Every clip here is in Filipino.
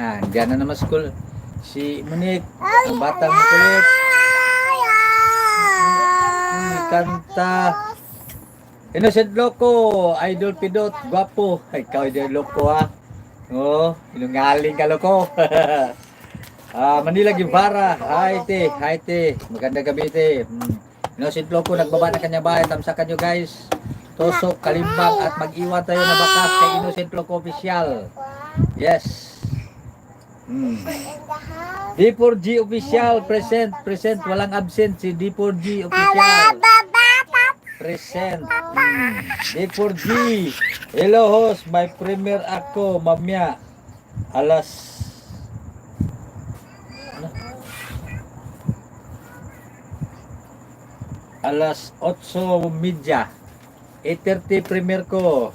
Yan, dyan na naman school. Si Monique, ang batang makulit. Kanta. Innocent Loco, Idol Pidot, gwapo. Ikaw Idol Loco ha. Oh, inungaling ka Loco. Manila Guevara, hi te. Magandang gabi te. Innocent Loco, nagbaba na kanya bahay. Tamsakan nyo guys. Tusok, kalimbang at mag-iwan tayo na bakas kay Innocent Loco Official. Yes. D4G Official, present, walang absent si D4G Official. Present. D4G. Hello host, my premier ako, mamaya. Alas 8:30. 8:30 premier ko.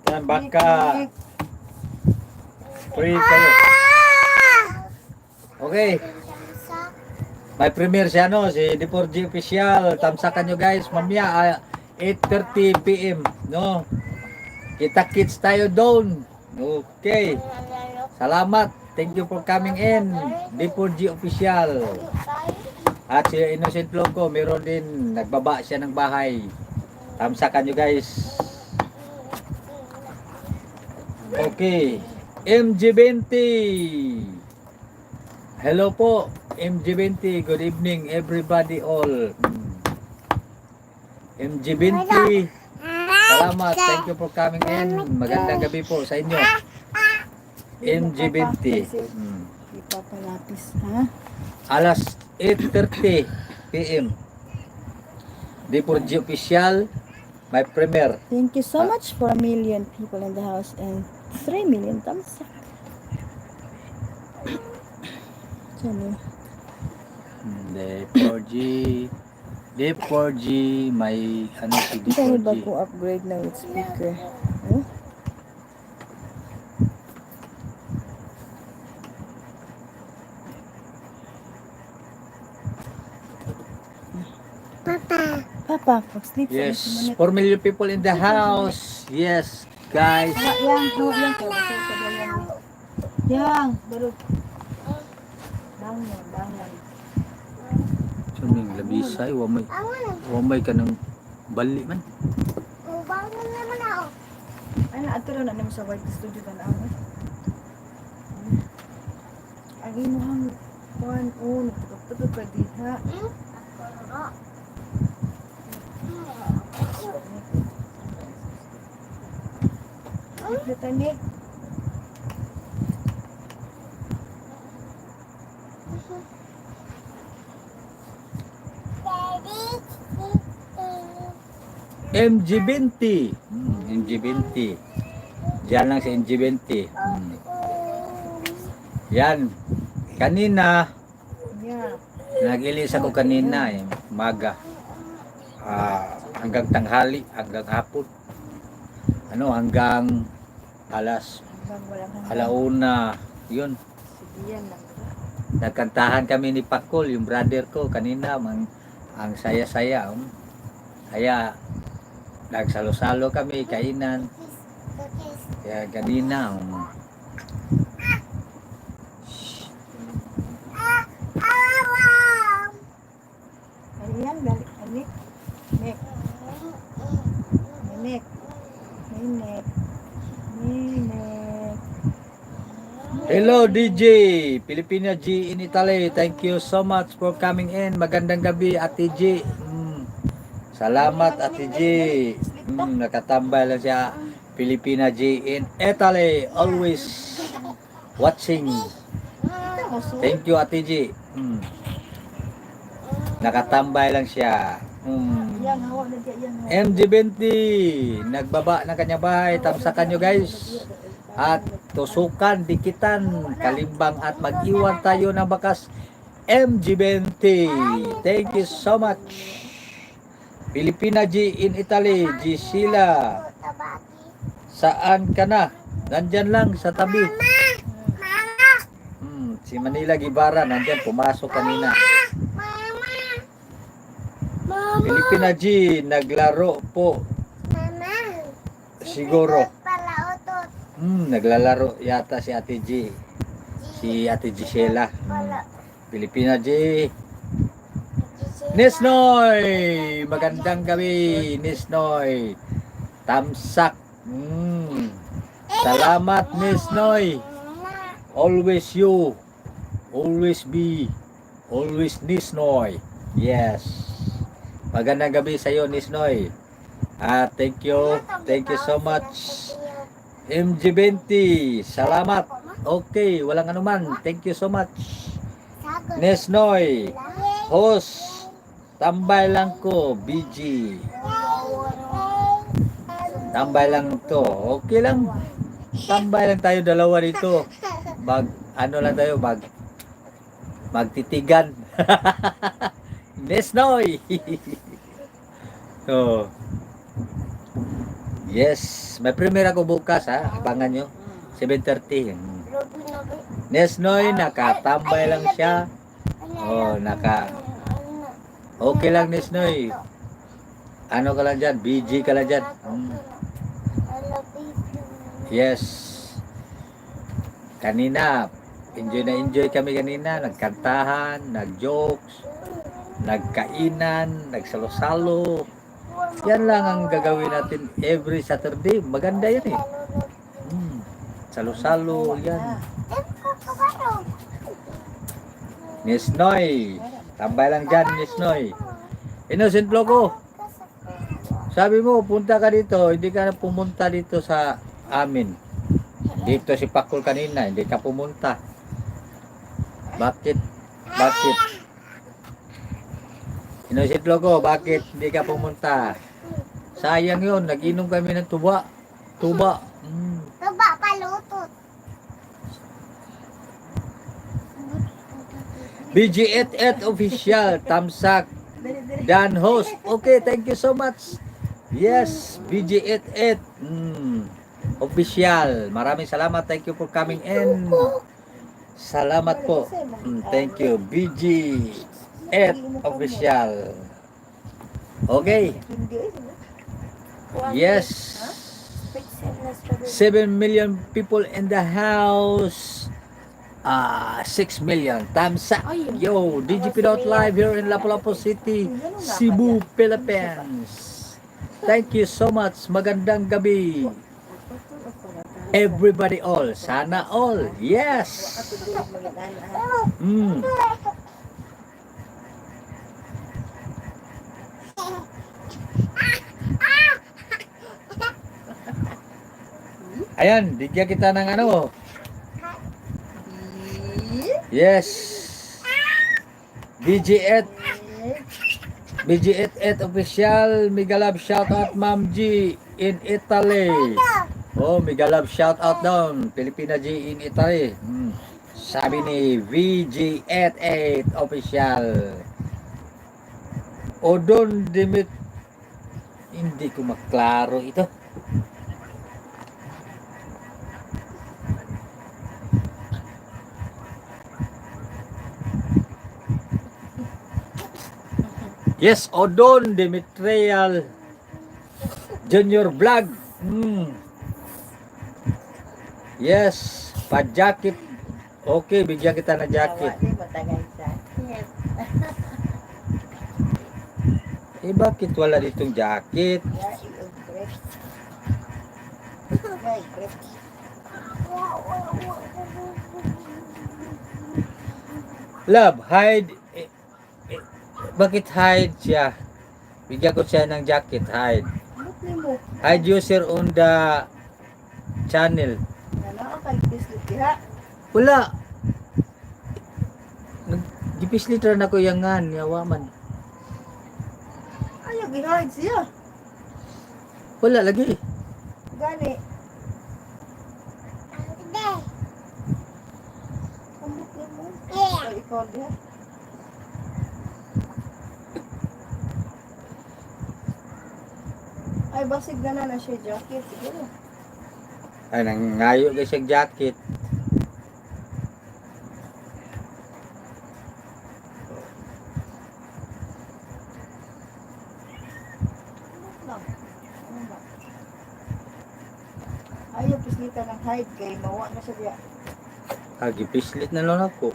Yan baka free kayo. Okay. May premiere si si D4G Official. Tamsakan nyo guys, mamaya 8:30 PM, no? Kita-kits tayo doon. Okay. Salamat. Thank you for coming in. D4G Official. At si Innocent Loco, meron din nagbaba siya ng bahay. Tamsakan nyo guys. Okay. MG20. Hello po, MG20. Good evening everybody all. MG20. Salamat. Thank you for coming in. Magandang gabi po sa inyo. MG20. Ipapalapis, ha? Alas 8:30 PM. D4G Official, my premier. Thank you so much for 1 million people in the house and 3 million thumbs up. D4G, may si Ito yung D4G. bagong upgrade na with speaker. Huh? Papa, pag-sleep sa Yes, 1 minute. 4 million people in the house. Yes, guys. Yang, baru. Bangun. Suming labisay, wamay ka ng bali man. Bangun naman ako. Ay, naaturo na naman sa white studio ka na ako. Agi mo hang kuhan, nagtutog ka diha. Tanik. MG20. MG20. Diyan lang si MG20. Yan. Kanina, Yeah. nagilis ako kanina maga. Hanggang tanghali, hanggang hapon. Hanggang alas alauna. Yun. Sige yan lang. Nagkantahan kami ni Pakol, yung brother ko kanina, ang saya-saya. Kaya nagsalo-salo kami, kainan. Kaya kanina, Ayan, balik. Nek. hello DJ, Filipina G in Italy. Thank you so much for coming in. Magandang gabi Ate G. Salamat Ate G. Nakatambay lang siya. Filipina G in Italy. Always watching. Thank you Ate G. Nakatambay lang siya. Yan, hawa na diyan. MG20 nagbaba ng kanya bahay. Tamsakan nyo guys. At tusukan, dikitan, kalimbang at mag-iwan tayo ng bakas. MG20. Thank you so much. Filipina G in Italy. G Sheila. Saan ka na? Nandyan lang sa tabi. Si Manila Guevara nandyan, pumasok kanina. Filipina G, naglaro po. Siguro. Naglalaro yata si Ate G. Si Ate Gisela. Pilipina G. Nisnoy! Magandang gabi, Nisnoy. Tamsak. Salamat, Nisnoy. Always you. Always be. Always Nisnoy. Yes. Magandang gabi sa iyo, Nisnoy. Thank you. Thank you so much. MG20. Salamat. Okay, walang anuman. Thank you so much. Nisnoy. Host. Tambay lang ko, BG. Tambay lang to. Okay lang. Tambay lang tayo dalawa dito. Ano lang tayo, magtitigan. Nisnoy. Oh. Yes, may premiere ako bukas ha. Abangan nyo. 7:30. Nisnoy, nakatambay lang siya. Okay lang, Nisnoy. Ano ka lang dyan? BG ka lang dyan. Yes. Kanina, enjoy kami kanina. Nagkantahan, nagjokes, nagkainan, nagsalo-salo. Yan lang ang gagawin natin every Saturday. Maganda yan eh. Salo-salo, yan. Nisnoy. Tambay lang dyan, Nisnoy. Innocent Loco. Sabi mo, punta ka dito. Hindi ka na pumunta dito sa amin. Dito si Pakul kanina. Hindi ka pumunta. Bakit? Innocent Loco, bakit hindi ka pumunta? Sayang yun. Nag-inom kami ng tuba. Tuba palutot. BG88 official, Tamsak, Dan host. Okay, thank you so much. Yes, BG88 official. Maraming salamat. Thank you for coming in. Salamat po. Thank you. BG8 official. Okay. Yes. 7 million people in the house. 6 million. Tamsak. Yo, DGP.live here in Lapu-Lapu City, Cebu, Philippines. Thank you so much. Magandang gabi. Everybody all. Sana all. Yes. Ayan, bigyan kita ng ano. Yes. BG88 official. Mega love shout out Ma'am G in Italy. Oh, mega love shout out down Filipina G in Italy. Sabi ni VG88 official. Odon Dimit. Hindi ko maklaro ito. Yes, Odon Dimitrial Junior Vlog. Yes, pa-jacket. Okay, bigyan kita ng jacket. Bakit wala ditong jacket? Love, hide. Bakit hide siya? Bigyan ko siya ng jacket, hide. Hide user on the channel. Wala. Nag-gipisliter na ko yung nga, niyawaman. Ayaw, gihahid siya. Wala lagi. Gani. Ikaw diha. Ay, basig na siya jacket. Siguro. Ay, nangayo ka siyang jacket. Ayaw pislita ng hide kay mawa na siya diya. Gipislit na lang ako.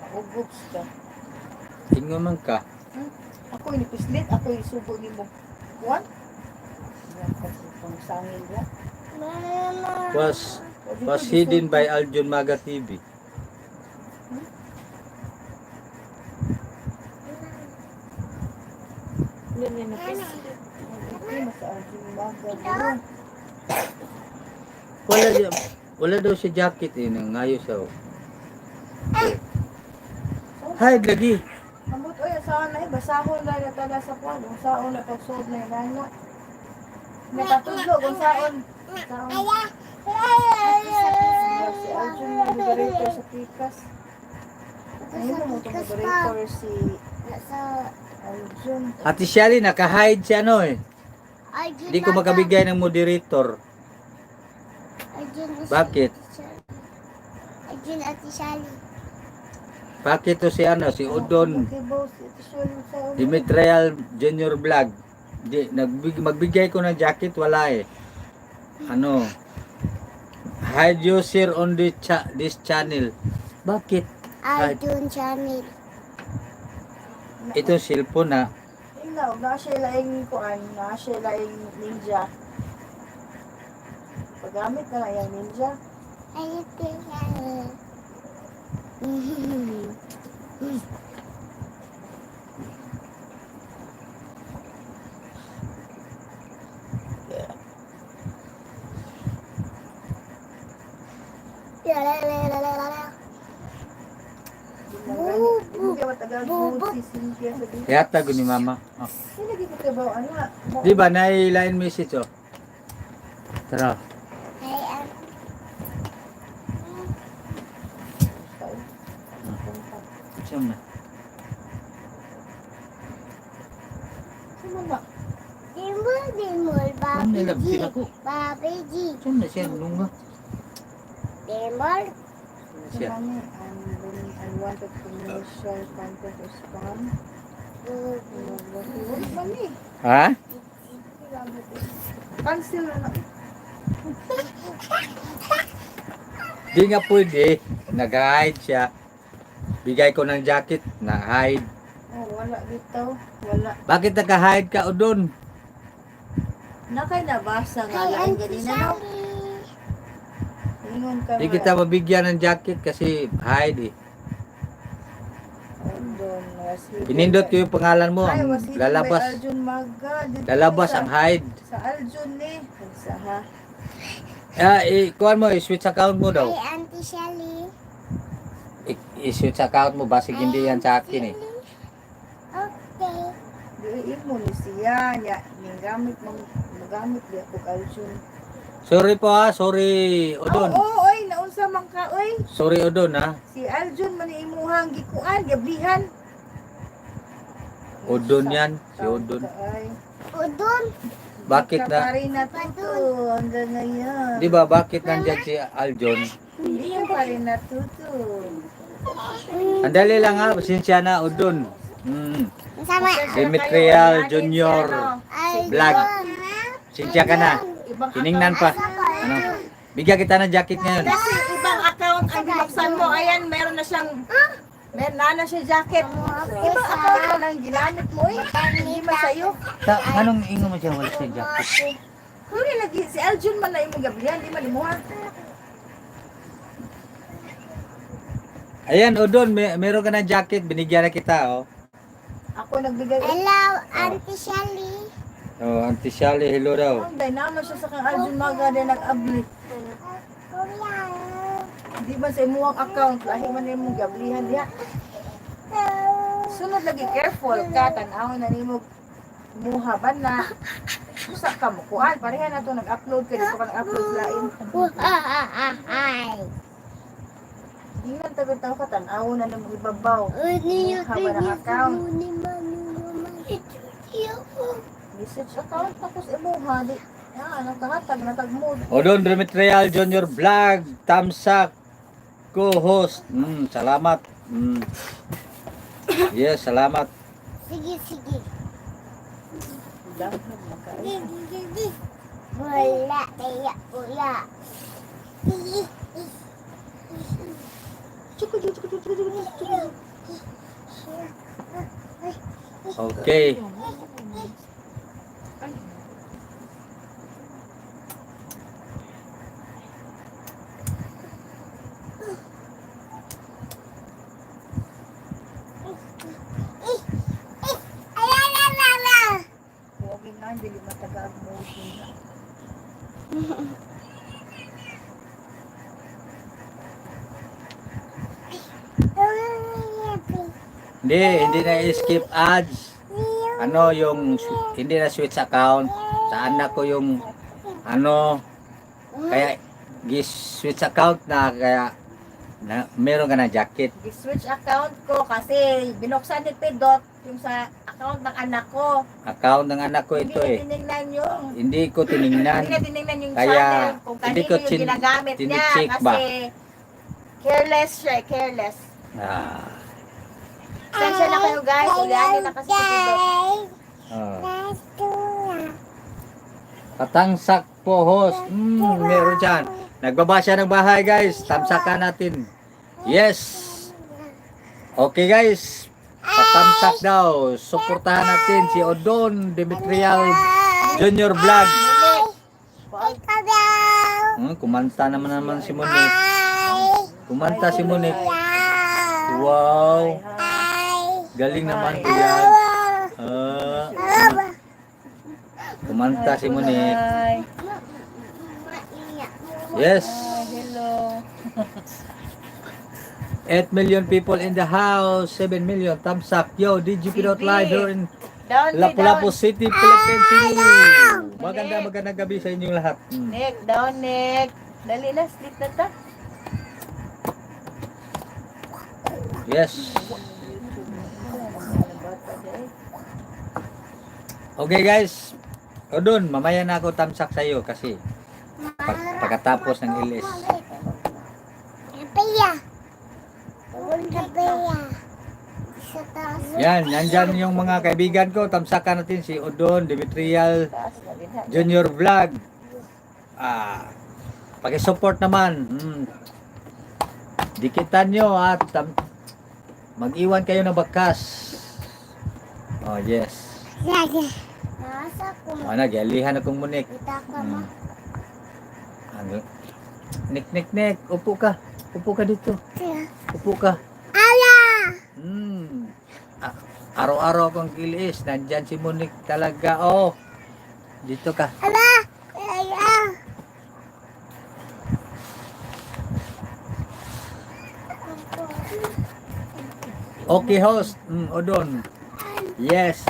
Ugops ka. Tingnan man ka. Ako ini pislit, ako yung subo ni mo. Kuan? Yan kasi pang sangil ya. Was hidden by Aljon Maga TV. Yan na pislit. Okay, masaan yung baga bro. Wala daw si jacket eh, nangayo siya. Oh. Hide lagi. Ambot oy saan na basahon na tala sa kwan, kung saan na pagsuod na inana. Nakatudlo kung saan. Saan. Si Arjun yung moderator sa Pikas. Ayun mo itong moderator si Arjun. Ate Shelly, naka-hide si ano eh. Hindi ko makabigay ng moderator. Bakit? Arjun at Sally. Bakit to si ano, si Udon, Okay, boss. Ito siya yung saan. Dimitrial Junior Vlog. Magbigay ko ng jacket, wala eh. Ano? Hide user on this channel. Bakit? Arjun channel. Ito cellphone na. Tingnan, na-share laing kuan, na-share laing ninja. Paggamit na lang yung ninja. Arjun channel. Hindi ka matagal mo si Cynthia sa dito. Kaya tago ni mama. Oh. Sino di ko trabaho? Ano nga? Di ba, nai-line message oh. Tara. Siyam na. Sino na? Dimol, Ano nilabsin Babi ako? Babi G. Siyam na siya, lunga. Dimol. Siya. Unwanted commercial content or spam. What's funny? Ha? Cancel na na. Di nga pwede. Nag-hide siya. Bigay ko ng jacket, na-hide. Oh, wala dito. Wala. Bakit naka-hide ka o doon? Nakay nabasa nga Kay lang Auntie ganina no. Sally. Ingon ka Di kita mabigyan ng jacket kasi hide eh. Pinindot ko yung pangalan mo. Ay, Ang was hidden by lalabas. Arjun Maga. Dito Lalabas sa- ang hide. Sa Arjun ni. Sa ha. Kuhan mo, i-switch account mo daw. Kay Auntie Sally. I-switch account mo, basig hindi yan sa akin eh. Okay. Diin mo ni siya. Ya, gamit mo. Magamit di ako Arjun. Sorry po ha, sorry Odon. Oo, oy, naunsa man ka, oy. Sorry Odon ha. Si Arjun man imuhang gikuan, gablihan. Odon yan, si Odon. Udon. Bakit na, Kapari na tuto hanggang ngayon. di ba bakit nandyan si Aljon? Hindi ka pa rin natuto. Andali lang ha, pasensya na Odon. Sama. Dimitrial Junior Vlog. Arjun. Pasensya ka na. Ibang Tiningnan pa. Ano? Bigyan kita ng jacket ngayon. Kasi ibang account ang binuksan mo, ayan, meron na siyang, meron na siya jacket. Ibang account mo nang ginamit mo, eh. Hindi man sa'yo. Anong ingo mo siya wala siya jacket? Huli lagi, si Aljun man na imong gablihan, di man imuha. Ayan Odon, meron ka ng jacket, binigyan na kita oh. Ako nagbigay. Hello, Auntie Sally. Oh, Auntie Sally, hello daw. Ang day naman siya sa kang Aljun Maga din nag-abli. Kuya. Di ba sa imuhang account, lahi man na imong gablihan diha. Sunod lagi, careful ka, tanawin na nimo muhaban na. Usa ka mo kuan, pareha na to nag-upload ka, dito ka nag-upload lain. Ay. Tingnan tagal-taw ka, tanawin na nimo ibabaw. Uniyo Muhaban ang account. ni Mami Mama. Message account, tapos imuha, di. Yan, ang kahatag, natagmod. Odon Dimitrial Junior Vlog, thumbs up, co-host. Salamat. Yes, salamat. Sige, sige. Dahil makain. Wala kaya kuya. Okay. Huwag na, hindi matagal mo. Hindi na skip ads. Ano yung hindi na switch account. Sa anak ko yung ano kaya switch account na kaya na meron ka na jacket. I-switch account ko kasi binuksan ni Pidot yung sa account ng anak ko. Account ng anak ko Hindi ito niya eh. tinignan yung Hindi ko tiningnan. Hindi niya tinignan yung Kaya, channel kung hindi kanino ko yung ginagamit niya tinicheck kasi ba? careless siya, careless. Ah. Sensya na kayo guys, ulianin na kasi si Pidot. Oh. Patangsak po host. Meron dyan. Nagbaba siya ng bahay guys. Tamsakan natin. Yes. Okay guys. Patamsak daw. Suportahan natin si Odon Demetrial Junior Vlog. Kumanta naman si Monique. Kumanta si Monique. Wow. Galing naman ko yan. Kumanta si Monique. Hi. Yes. Hi, hello. 8 million people in the house. 7 million. Thumbs up. Yo, DGP Live here in Down, Lapu-Lapu down. City, Philippines. Magandang gabi sa inyong lahat. Nick, down, Nick. Dali na, sleep na ta. Yes. Okay guys. Odon, mamaya na ako tamsak sa iyo kasi pagkatapos ng ilis. Yan, nandyan yung mga kaibigan ko. Tamsakan natin si Odon Demetrial Junior Vlog. Paki-support naman. Dikitan nyo at mag-iwan kayo ng bakas. Oh, yes. Nagyalihan akong munik. Nik. Upo ka. Upo ka dito. Upo ka. Araw-araw akong kilis. Nandyan si Monique talaga. Oh. Dito ka. Okay, host. Odon. Yes.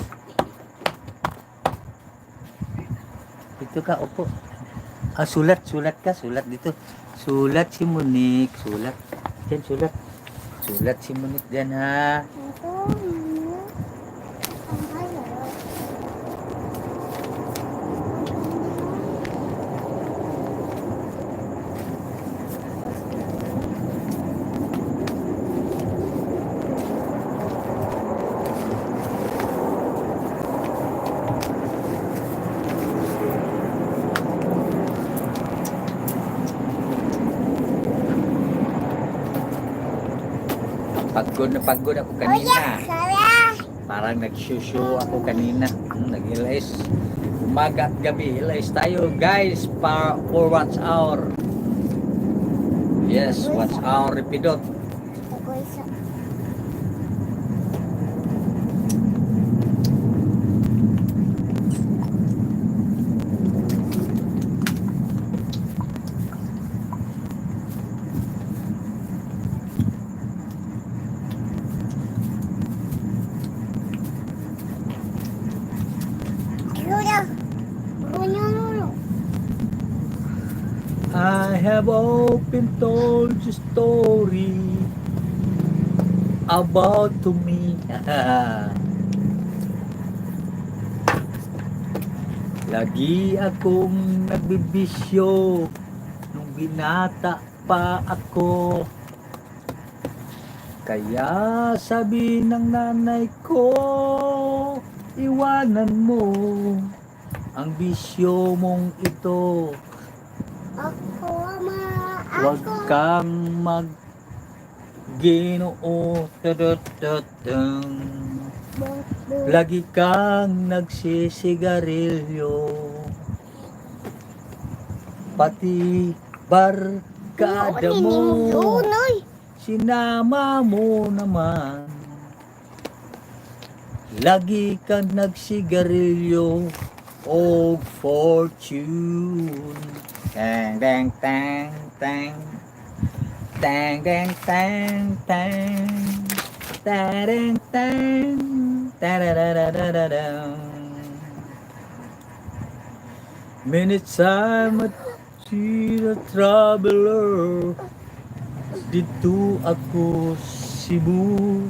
Dito ka, upo. Sulat ka. Sulat dito. Sulat si Monique. Sulat. Diyan, sulat. Sulat si Monique diyan, ha. Pagod ako kanina. Parang nag-shushu ako kanina. Nag-ilays. Umaga at gabi. Ilays tayo guys. For watch hour. Yes, watch hour. Repidot. I have often told you story about to me. Lagi akong nagbibisyo nung binata pa ako. Kaya sabi ng nanay ko, iwanan mo ang bisyo mong ito. Ako ma. Huwag Ako. kang Ginoo. Tudut-tutun. Lagi kang nagsisigarilyo. Pati barkada mo. Lunoy. Sinama mo naman. Lagi kang nagsigarilyo. Oh, fortune. Tang, tang, tang, tang. Tang, tang, tang, tang. Tarang, tang. Tarararararang. Many time at a traveler. Dito ako Cebu.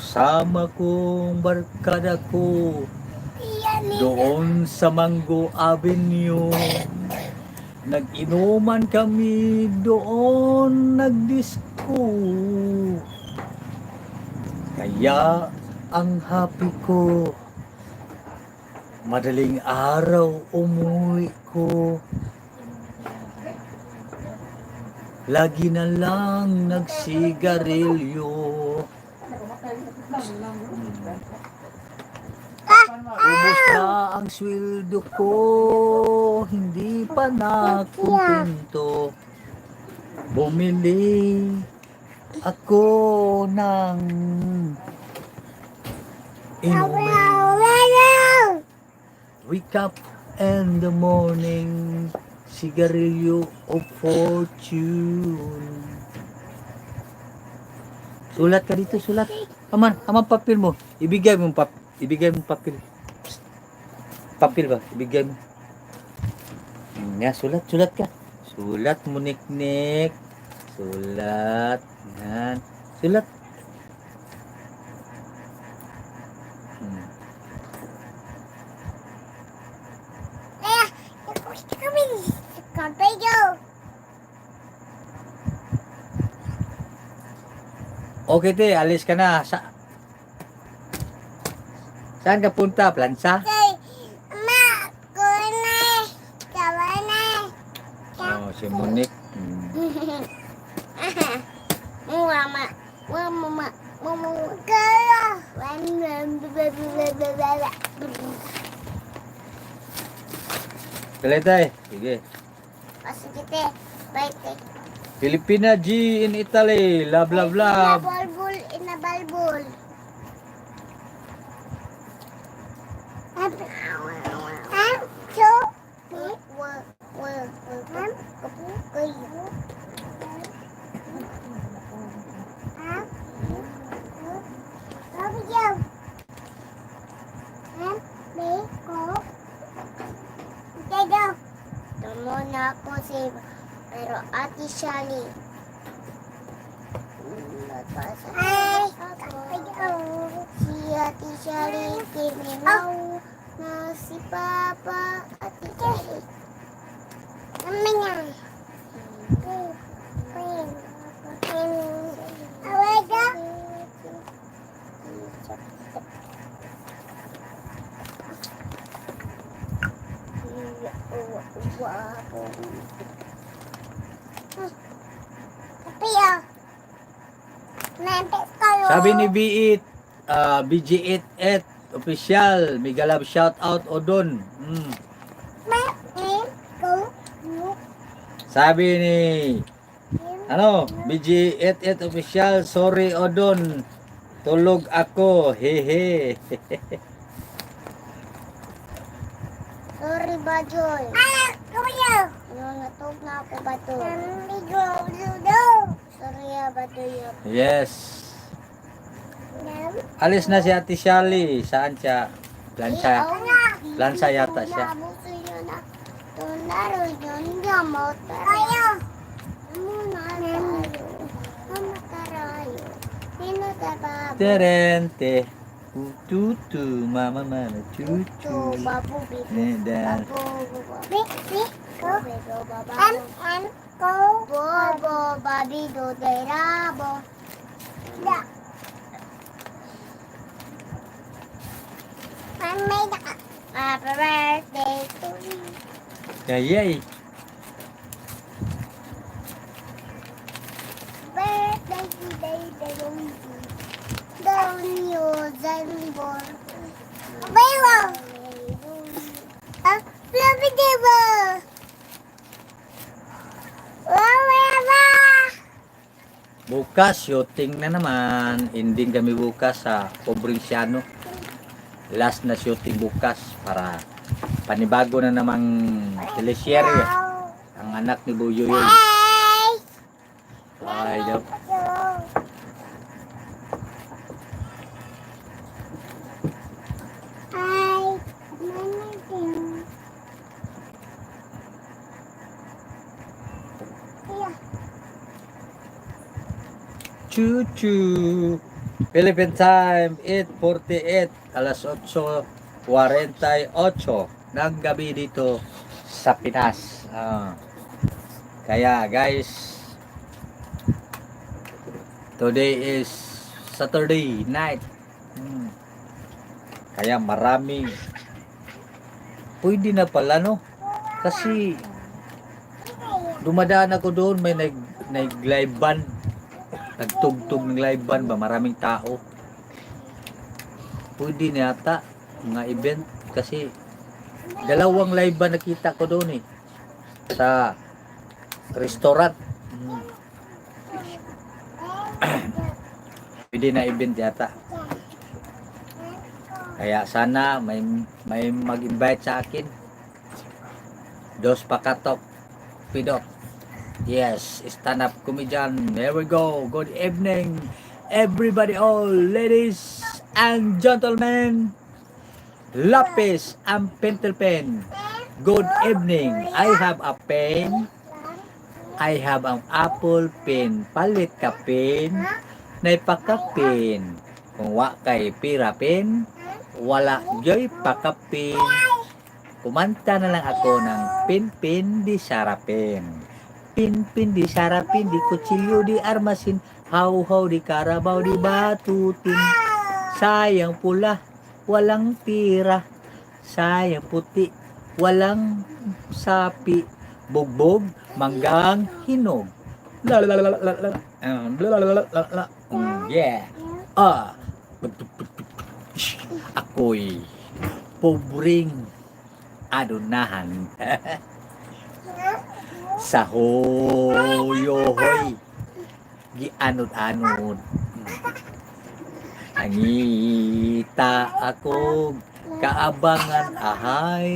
Sama kong barkada ko. Doon sa Mango Avenue. Nag-inuman kami doon, nagdisco. Kaya ang happy ko, madaling araw umuwi ko. Lagi na lang nagsigarilyo. Ubos na ang sweldo ko, hindi pa nakumpento. Bumili ako ng inumin. Wake up in the morning, sigarilyo of fortune. Sulat ka dito, sulat. Aman papel mo. Ibigay mo papel. Papel ba? Ibigay mo. Sulat ka. Sulat mo, Niknik. Sulat. Yan. Sulat. Okay, te. Alis ka na. Saan ka punta? Plansa? Oh, si Monique. Kalete. Sige. Filipina G in Italy. Love, love, love. Inabalbol. Muna ako si pero Ate Shali. Ay, si Ate Shali kinilaw na si Papa Ate Shali. Namanya. Awaga. Sabi ni B8, BG88 official, mega love shout out Odon. Sabi ni BG88 official, sorry Odon. Tulog ako, hehe. Sorry ba, Joy? Natog na ako ba to? Sorry ba to yun? Yes. Alis na si Ate Shali. Saan siya? Lansa yata siya. Terente. Tutu, mama mana cucu. Dan Bobo, babi, do de rabo. May Happy birthday to you. Yay! Birthday today, don't you, Zanbor. Bayo! Fluffy table! Wala! Bukas, shooting na naman. Ending kami bukas sa Pobrenciano. Last na shooting bukas para panibago na namang teleserye. Ang anak ni Buyoyoy. Hey! Ay, daw. Hi! Choo-choo. Philippine time, 8:48. Alas 8:48 ng gabi dito sa Pinas. Kaya guys, today is Saturday night. Kaya maraming pwede na pala, no? Kasi dumadaan ako doon, may nag-live band. Nagtugtog ng live band ba, maraming tao. Pwede na yata mga event kasi dalawang live band nakita ko doon sa restaurant. Pwede na event yata. Kaya sana may mag-invite sa akin. Dos Pakatok Pidot. Yes, stand-up comedian. Here we go. Good evening, everybody, all ladies and gentlemen. Lapis and pencil pen. Good evening. I have a pen. I have an apple pen. Palit ka pen. Naipakapin. Kung wa kay pira pen, wala joy pakapin. Kumanta na lang ako ng pin-pin di sarapin. Pin-pin di sarapin, di kutsilyo di armasin, haw-haw di karabaw di batutin. Sayang pula, walang tira. Sayang puti, walang sapi. Bugbog, manggang hinog. La la la la la la. La la la la la. Yeah. Ako'y pobreng adunahan. Sa hoyohoy gianod-anod. Angita ako kaabangan ahay,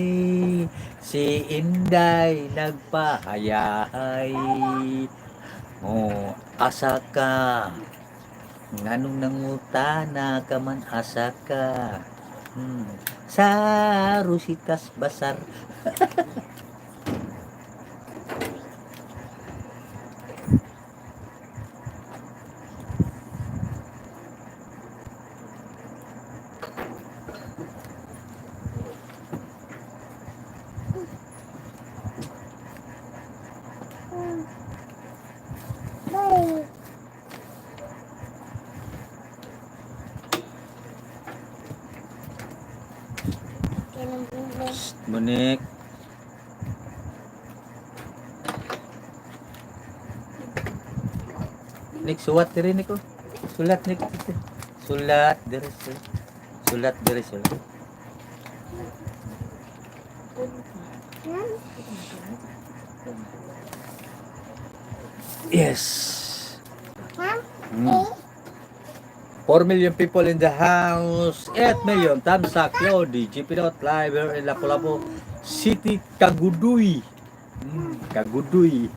si Inday nagpahayahay. Asa ka nganong nangutana ka man, asa ka sa Rositas Basar. Bye. Bonek. Nik suwat diri niko. Sulat nik. Sulat diri. Sulat diri sulat. Yes. 4 million people in the house. 8 million Tamsa Claudi GP live here in Lapu-Lapu City, Kaguduy. Kaguduy.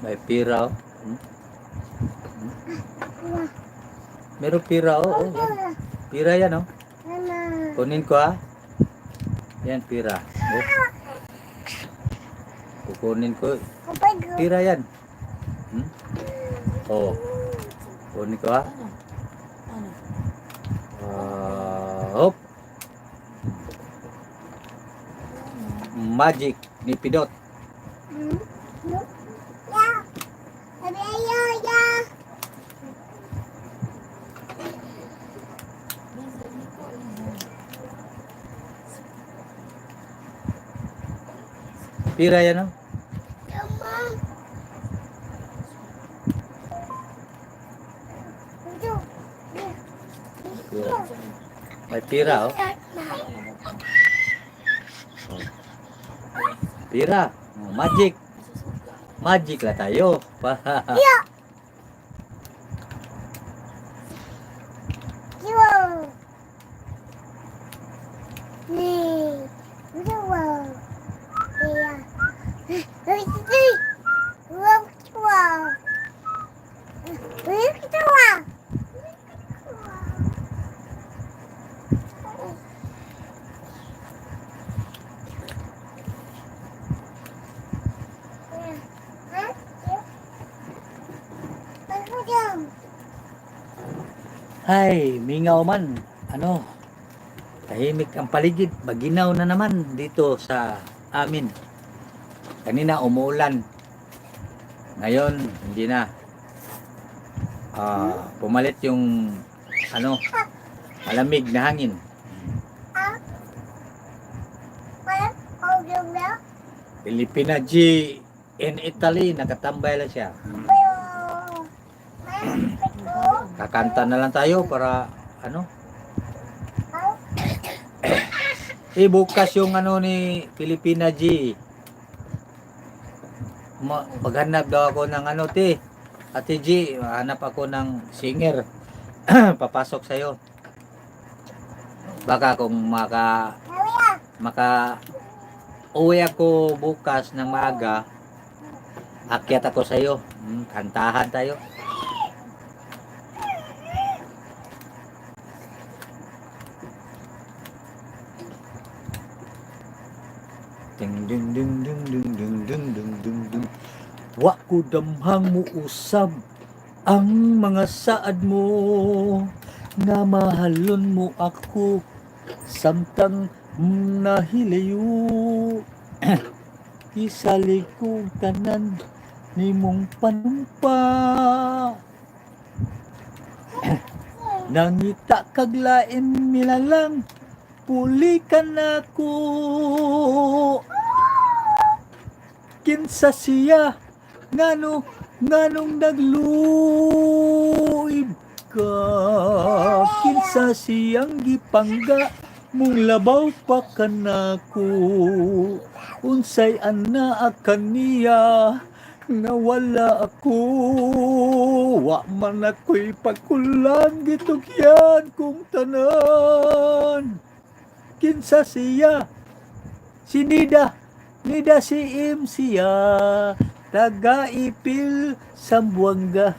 May pira. Meron pira, oh. Pira yan, oh. Kunin ko ha. Yan, pira. Oh. Kukunin ko. Pira yan. Oh. Kunin ko ha. Hop. Magic ni Pidot. Pira yan, oh. Pira. May pira, oh. Pira. Oh, magic. Magic lah tayo. Ay, mingaw man. Ano? Tahimik ang paligid. Maginaw na naman dito sa amin. Kanina umuulan. Ngayon, hindi na. Pumalit yung malamig na hangin. Pilipina G in Italy, nakatambay lang siya. Kakanta na lang tayo para bukas yung ni Pilipina G. Maghanap daw ako ng Ate G, hanap ako ng singer. Papasok sa'yo. Baka kung maka uwi ako bukas ng maaga, akyat ako sa'yo. Kantahan tayo. Ding ding ding ding ding ding ding ding ding ding. Wa ko damhang mo usab ang mga saad mo, nga mahalon mo ako samtang nahilayo. Isali ko tanan nimong panumpa, nangita kaglain nilalang pulikan ako. Kinsa siya nganong nagluib ka, kinsa siyang gipangga mong labaw pa kanako, unsay ana akan niya nga wala ako, wa man ako'y pagkulang gitugyan kong tanan. Kinsa siya? Si Nida si Im siya, taga-ipil Sambuanga.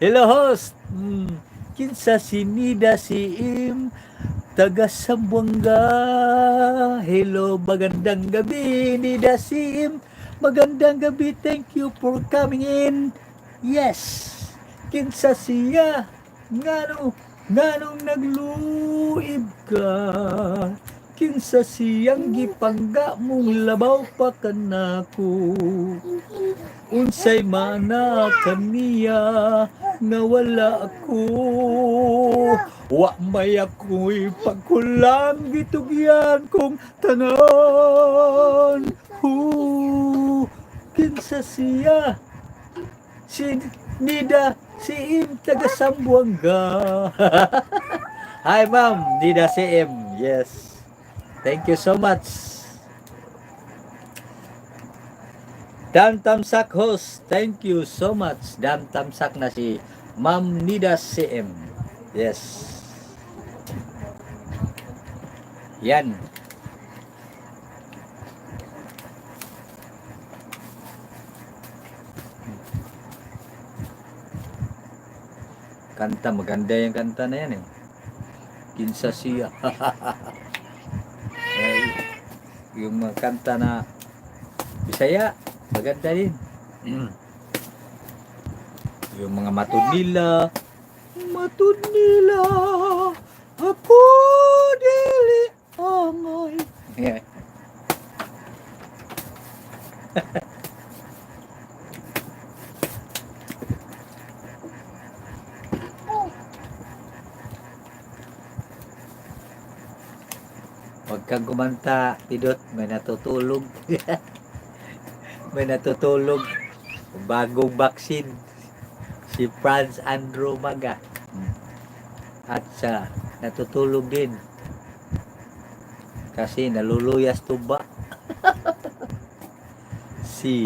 Hello host. Kinsa si Nida si Im, taga Sambuanga. Hello, magandang gabi Nida si Im. Magandang gabi, thank you for coming in. Yes. Kinsa siya? Nganong nagluib ka, kinsa siyang gipangga mong labaw pa kanako, unsay mana kaniya nga wala ako, wa may ako'y pagkulang gitugyan kong tanan. Kinsa siya? Si Nida si Im, taga Sambuanga. Hi ma'am, Nida si Im. Yes. Thank you so much. Dam Tamsak host, thank you so much. Dam Tamsak na si Ma'am Nida CM. Yes. Yan. Kanta, maganda yung kanta na yan eh. Kinsa siya. Ay, yung mga kanta na Bisaya, maganda din. Yung mga matod nila, ako dili angay. Yeah. Huwag kang kumanta, Pidot, may natutulog. May natutulog. Bagong vaccine. Si Franz Andrew Maga. At sa natutulog din. Kasi naluluyas tuba. Si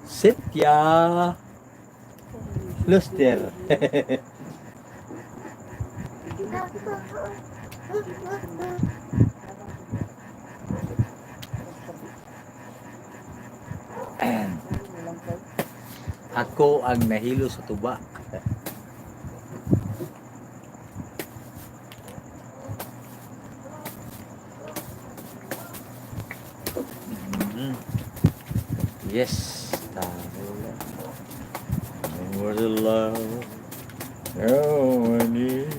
Cynthia Luster. Ako ang nahilo sa tuba. Yes. More the love. Oh, I need.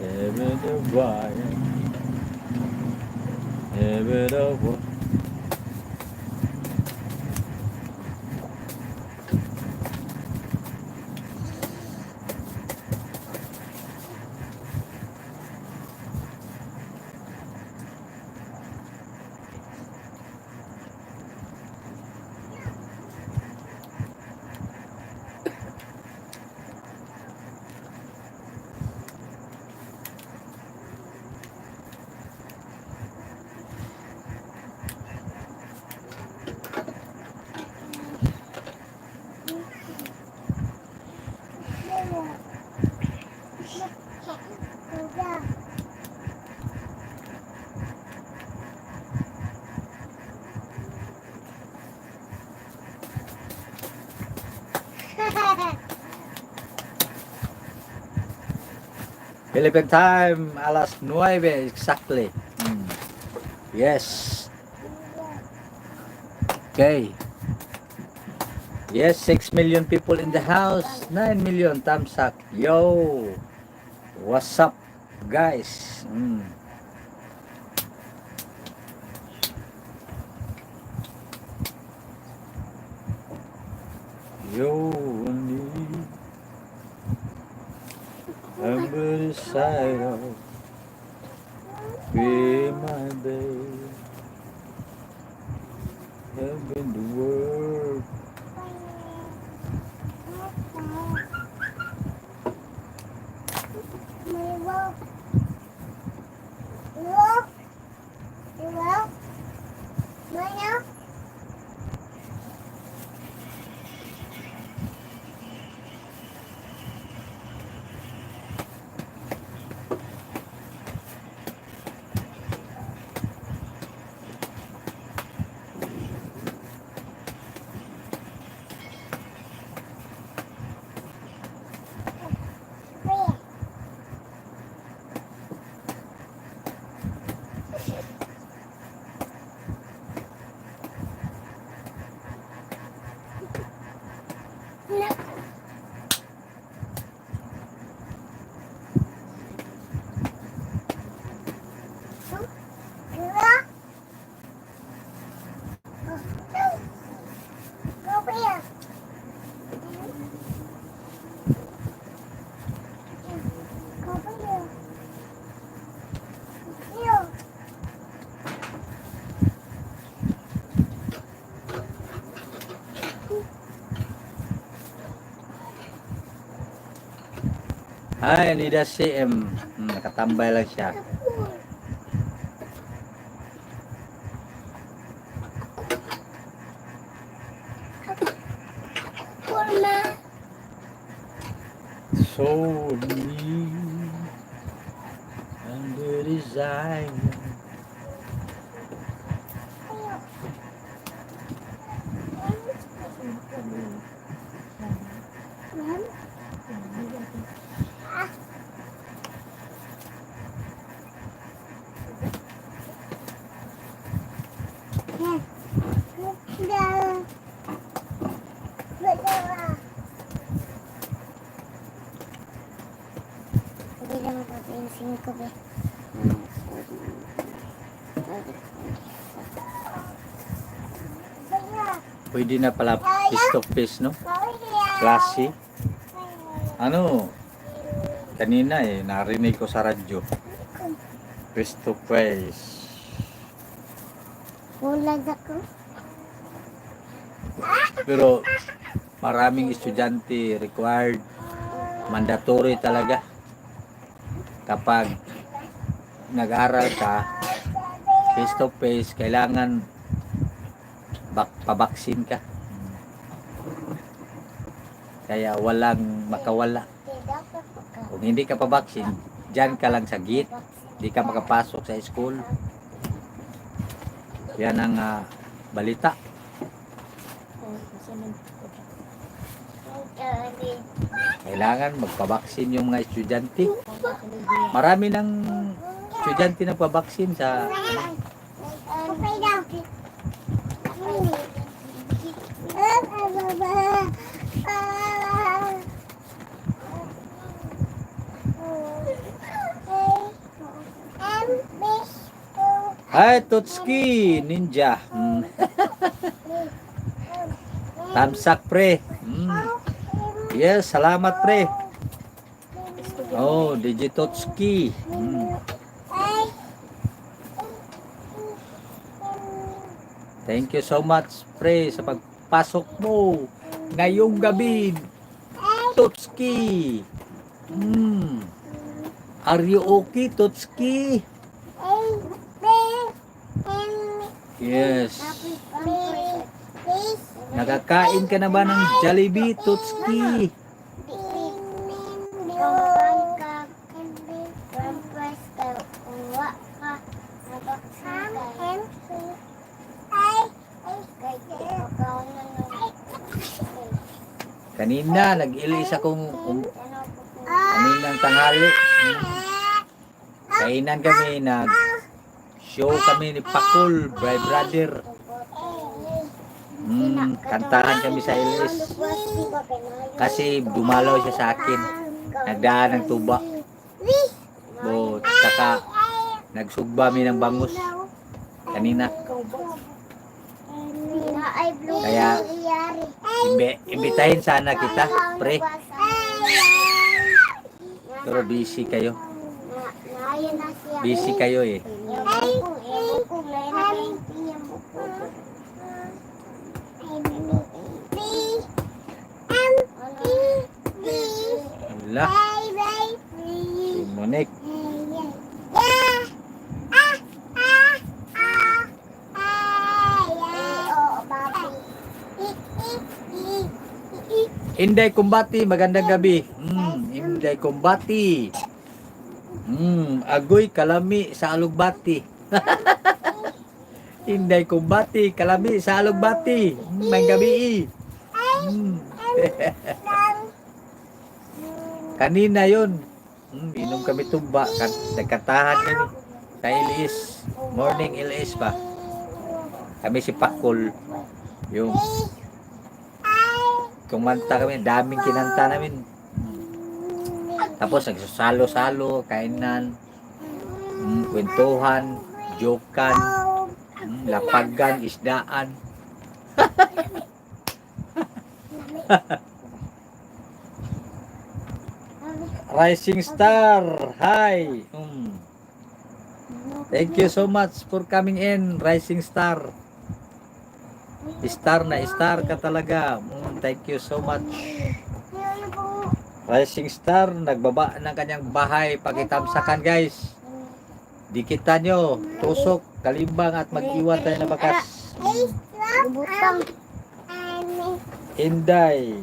Heaven of fire. Heaven of what? Philippine time, alas 9 exactly. Yes. Okay. Yes, 6 million people in the house. 9 million thumbs up. Yo. What's up, guys? Yo, I'm the side of be my babe. I've been the world. Ay, nida si nakatambay lang siya. So deep under desire. ko ba? Pwede na pala face to face, no? Klase. Ano? Kanina narinig ko sa radyo. Face to face. Ulan ako. Pero maraming estudyante required, mandatory talaga. Kapag nag-aral ka, face to face, kailangan pabaksin ka. Kaya walang makawala. Kung hindi ka pabaksin, dyan ka lang sa gate. Hindi ka makapasok sa school. Yan ang balita. Kailangan magpabaksin yung mga estudyante. Marami ng estudyante na pabaksin sa Ay, Totski Ninja. Tamsak pre. Yes, salamat pre. Oh, Digitotski. Thank you so much pre sa pagpasok mo ngayong gabi. Totski. Are you okay, Totski? Yes. Nakakain ka na ba ng Jollibee, Totski? Kanina, nag-ilis akong kaninang tanghali. Kainan kami, show kami ni Pakul, my brother. Kantahan kami sa ilis. Kasi dumalaw siya sa akin. Nagdaan ng tuba. Saka nagsugba mi ng bangus kanina. Kaya imbitahin sana kita, pre. Pero busy kayo. Busy kayo eh. Wala. Si Monique. Inday Kumbati, magandang gabi. Inday Kumbati. Agoy kalami sa Alugbati. Inday Kumbati, kalami sa Alugbati. May gabi. Kanina yon. Inom kami tuba. Nagkatahan kami sa Ilis. Morning Ilis pa. Kami si Pakul. Yung kumanta kami, daming kinanta namin. Tapos nagsasalo-salo, kainan, kwentuhan, jokan, lapagan, isdaan. Rising Star, hi. Thank you so much for coming in, Rising Star. Star na star ka talaga. Thank you so much. Rising Star, nagbaba ng kanyang bahay. Pakitamsakan guys. Dikitan nyo, tusok, kalimbang at mag-iwan tayo na bakas. Inday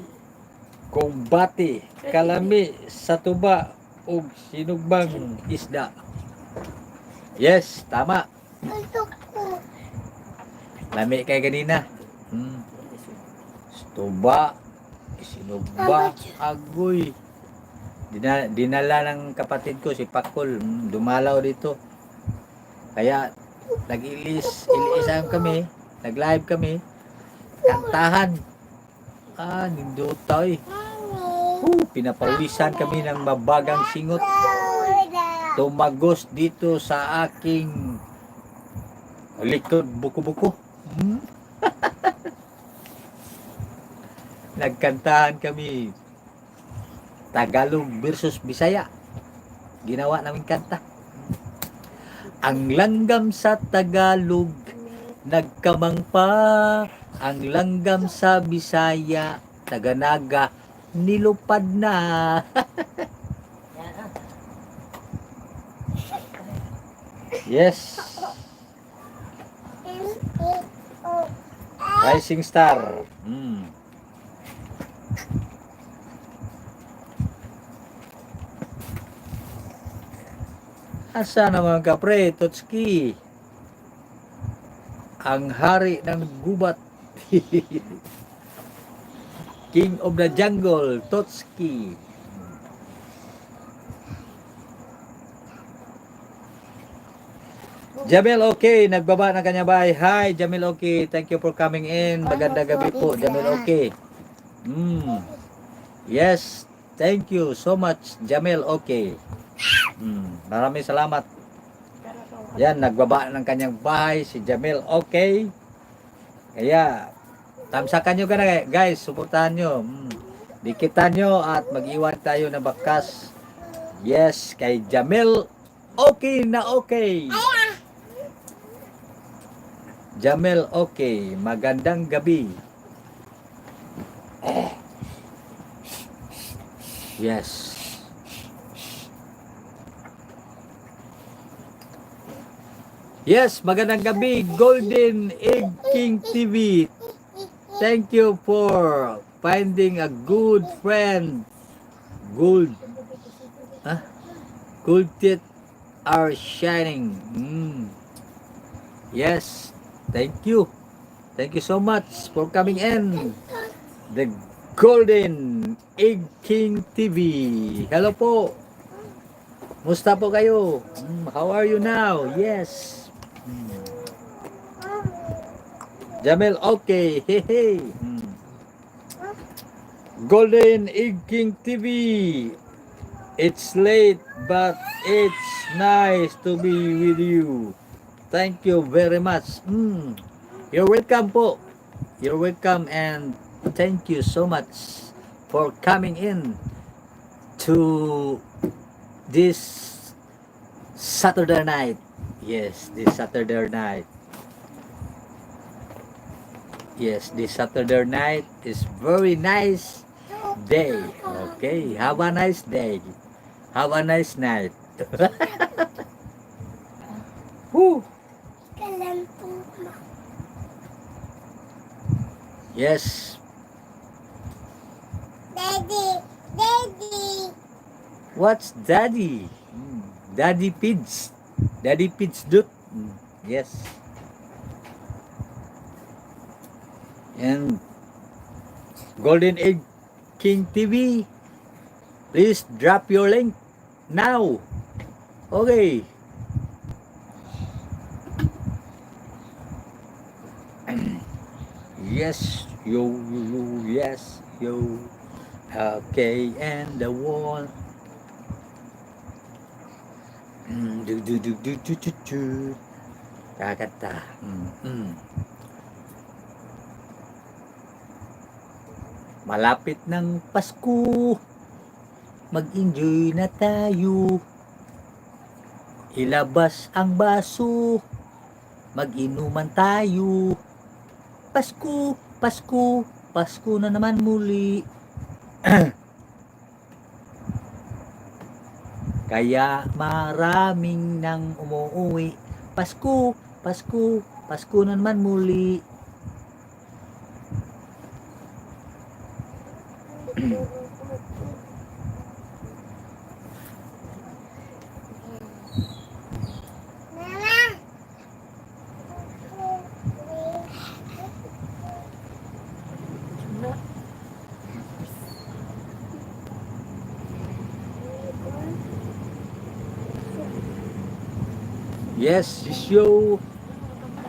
Kumbati, kalami sa tuba ug sinugbang isda. Yes, tama. Lami kay kanina. Tuba, sinugba, agoy. Dinala ng kapatid ko si Pakul, dumalaw dito. Kaya ilisan kami, nag-live kami. Kantahan. Nindutoy. Pinapawisan kami ng mabagang singot. tumagos dito sa aking likod buko-buko. Nagkantahan kami Tagalog versus Bisaya. Ginawa namin kanta. Ang langgam sa Tagalog nagkamang pa, ang langgam sa Bisaya Taganaga nilupad na. Yes. Rising Star. Asa naman ka pre, Totski? Ang hari ng gubat. King of the jungle, Totski. Jamil okay, nagbaba na kanya bahay. Hi Jamil okay, thank you for coming in. Magandang gabi po, Jamil okay. Yes, thank you so much, Jamil okay. Maraming salamat. Yan, nagbaba ng kanyang bahay si Jamil okay. Kaya tamsakan nyo ka na guys, suportahan nyo. Dikitan nyo at mag-iwan tayo ng bakas. Yes, kay Jamil okay na okay. Jamil okay, magandang gabi. Yes. Yes, magandang gabi, Golden Egg King TV. Thank you for finding a good friend. Good teeth are shining. Yes, thank you. Thank you so much for coming in. The Golden Egg King TV. Hello po. Musta po kayo? How are you now? Yes. Jamil okay. Hey hey. Golden Egg King TV. It's late but it's nice to be with you. Thank you very much. You're welcome po. You're welcome and thank you so much for coming in to this Saturday night. Yes, this Saturday night. Yes, this Saturday night is very nice day. Okay, have a nice day. Have a nice night. Woo. Yes. Daddy. What's daddy? Daddy Pids. Daddy Pids dude. Yes. And Golden Egg King TV, please drop your link now. Okay. Yes, yes, yo. Okay, and the one. Kakata. Malapit ng Pasko, mag-enjoy na tayo. Ilabas ang baso, mag-inuman tayo. Pasko, Pasko, Pasko na naman muli. Kaya maraming nang umuuwi. Pasko, Pasko, Pasko na naman muli. Yes, show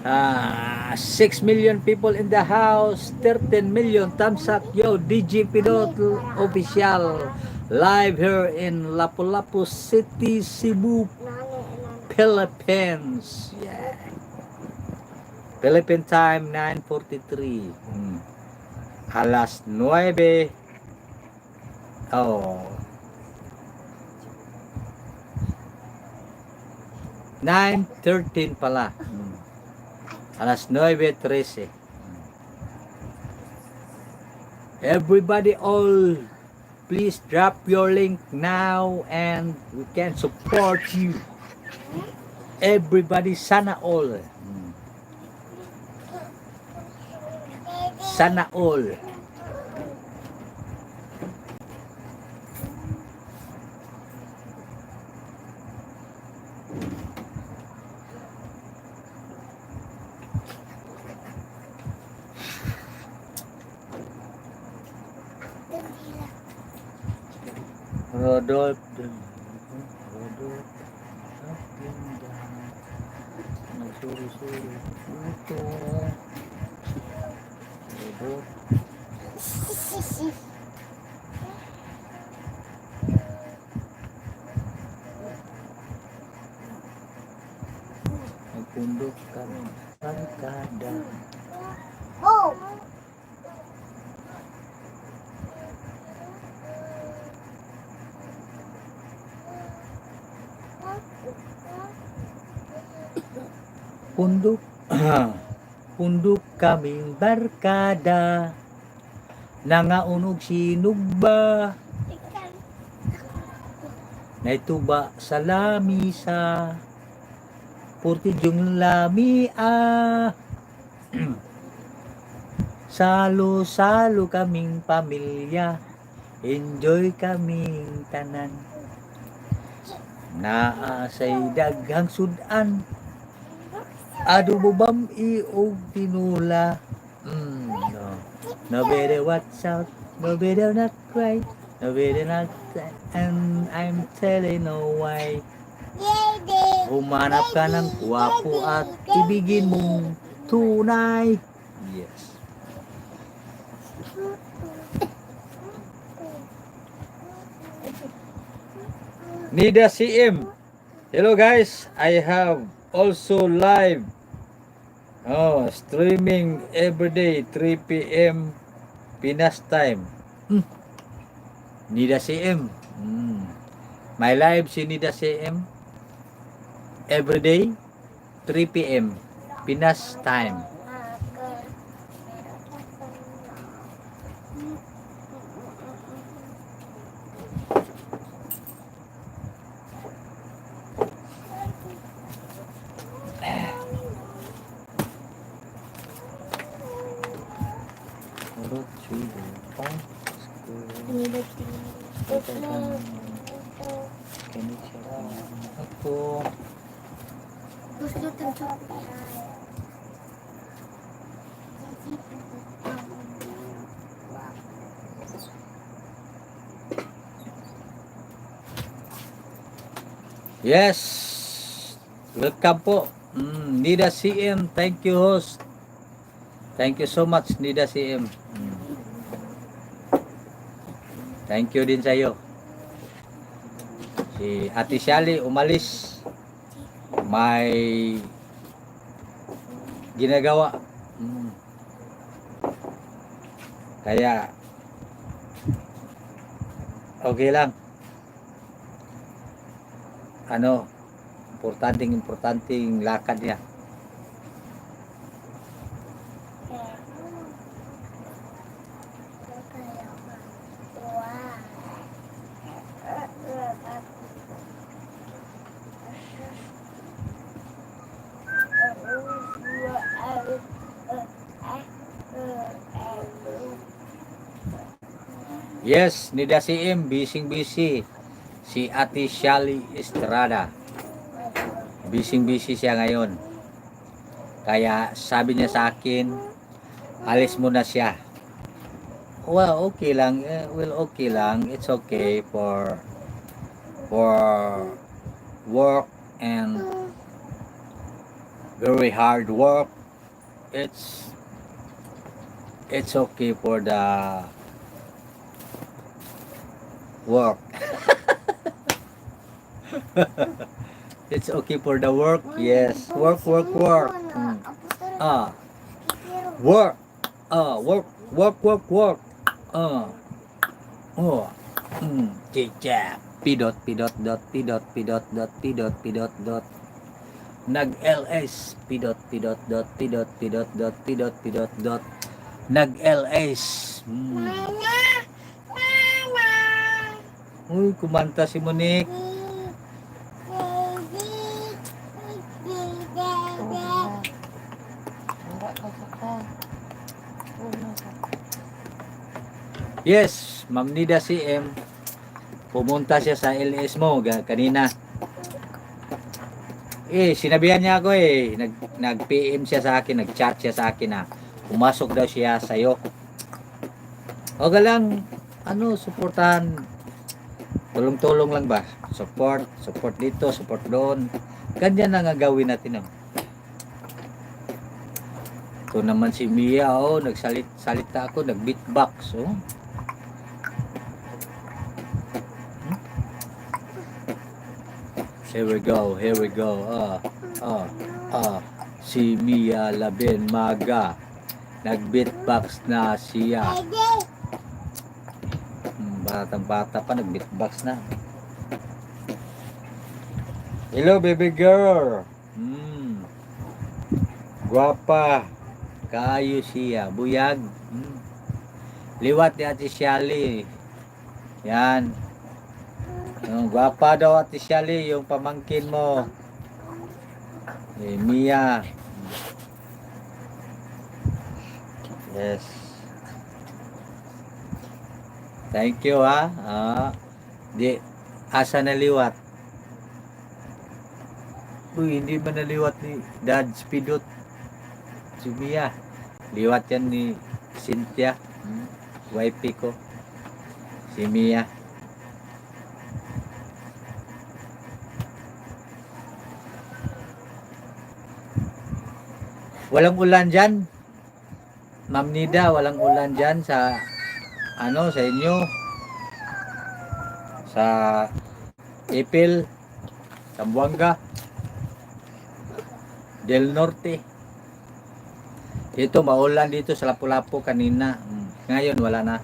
6 million people in the house, 13 million thumbs up. Yo, DJ Pidot official. Live here in Lapu-Lapu City, Cebu, Philippines. Yeah. Philippine time 9:43. Alas 9. Oh. 9:13 pala. Alas 9:13. Everybody all please drop your link now and we can support you. Everybody sana all. Sana all. Rodolf Rodolf nagsuri-suri ito Rodolf nagpundok kami barkada. Oh! Pundok pundok kaming barkada nangaunog sinugba naituba sa lamisa purti jung lamia salo-salo kaming pamilya enjoy kaming tanan naasay daghang sudan adobo bam-i og tinula. No better watch out, no better not cry, no better not and I'm telling no why. Humanap ka ng guwapo at ibigin mong tunay. Yes. Nida CM. Hello guys, I have also live streaming every day 3 p.m. Pinas time. Nida CM. My live si Nida CM every day 3 p.m. Pinas time. Ako. Yes. Welcome po. Nida CM, thank you host. Thank you so much Nida CM. Thank you din sa iyo. Si Ate Shali umalis. May ginagawa. Kaya okay lang. Importanteng lakad niya. Yes, Nida CM, busy. Si Ate Shali Estrada. Busy siya ngayon. Kaya sabi niya sa akin, alis muna siya. Well, okay lang. Okay lang. It's okay for work and very hard work. It's okay for the Work. It's okay for the work? Yes. Work, work, work. Ah. Work. Work, work, work, work. Oh. Cicak. Pidot, pidot, dot, pidot, pidot, dot, pidot, pidot, dot. Nag-LS. Pidot, pidot, dot, pidot, pidot, dot, pidot, pidot, dot. Nag-LS. Uy, kumanta si Monique. Yes, Ma'am Nida CM. Pumunta siya sa LS mo kanina. Sinabihan niya ako nag-PM siya sa akin, nag-chat siya sa akin na pumasok daw siya sa'yo. O lang, suportahan. Tulong-tulong lang ba? Support dito, support doon. Ganyan na nga gawin natin. Ito naman si Mia, nagsalita ako, nag-beatbox. Here we go. Si Mia Laben Maga. Nag-beatbox na siya. Batang-bata pa, nag-beatbox na. Hello, baby girl. Guwapa. Kaayo siya. Buyag. Liwat ni Ate Shally. Yan. Yung guwapa daw Ate Shally, yung pamangkin mo. Mia. Yes. Thank you ha. Asa naliwat? Uy, hindi ba naliwat ni Dad Spidot? Si Mia. Liwat yan ni Cynthia. Wifey ko. Si Mia. Walang ulan dyan. Ma'am Nida, walang ulan dyan sa sa inyo. Sa Ipil, Zamboanga, Del Norte. Dito maulan dito sa Lapu-Lapu kanina. Ngayon wala na.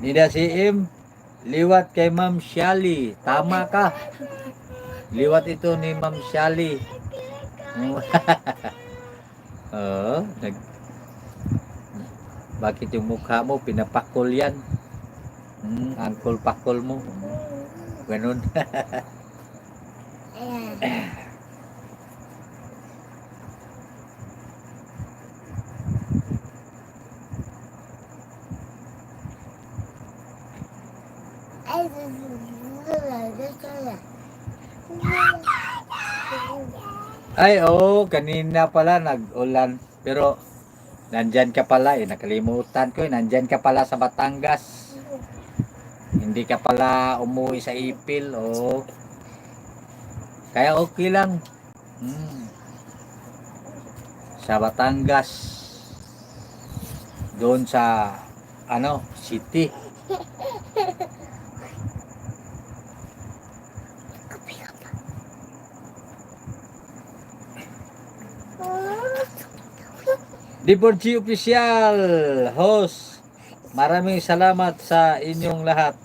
Nida CM, liwat kay Ma'am Shally. Tama ka. Liwat ito ni Ma'am Shally. Bakit yung mukha mo pinapakol yan? Angkol pakol mo. Ganun. Ay, kanina pala nag-ulan. Pero, nandyan ka pala nakalimutan ko nandyan ka pala sa Batangas. Hindi ka pala umuwi sa Ipil, Kaya okay lang. Sa Batangas. Doon sa, city. D4G Official host, maraming salamat sa inyong lahat.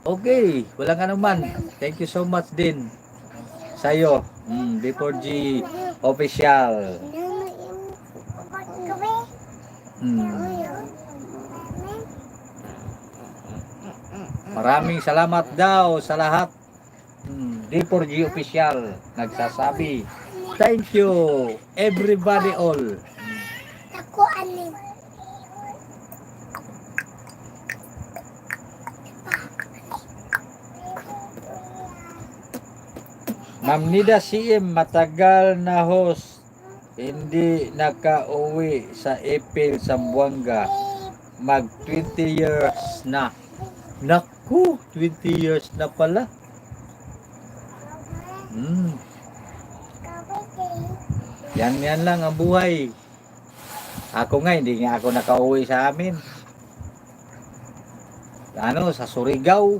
Okay, walang anuman. Thank you so much din sa iyo, D4G Official. Maraming salamat daw sa lahat. D4G Official nagsasabi, thank you everybody all. Ako anin. Ma'am Nida CM, matagal na host. Hindi nakauwi sa Ipil, Zamboanga. Mag 20 years na. Naku, 20 years na pala. Yan lang ang buhay. Ako nga, hindi nga ako nakauwi sa amin. Ano, sa Surigao.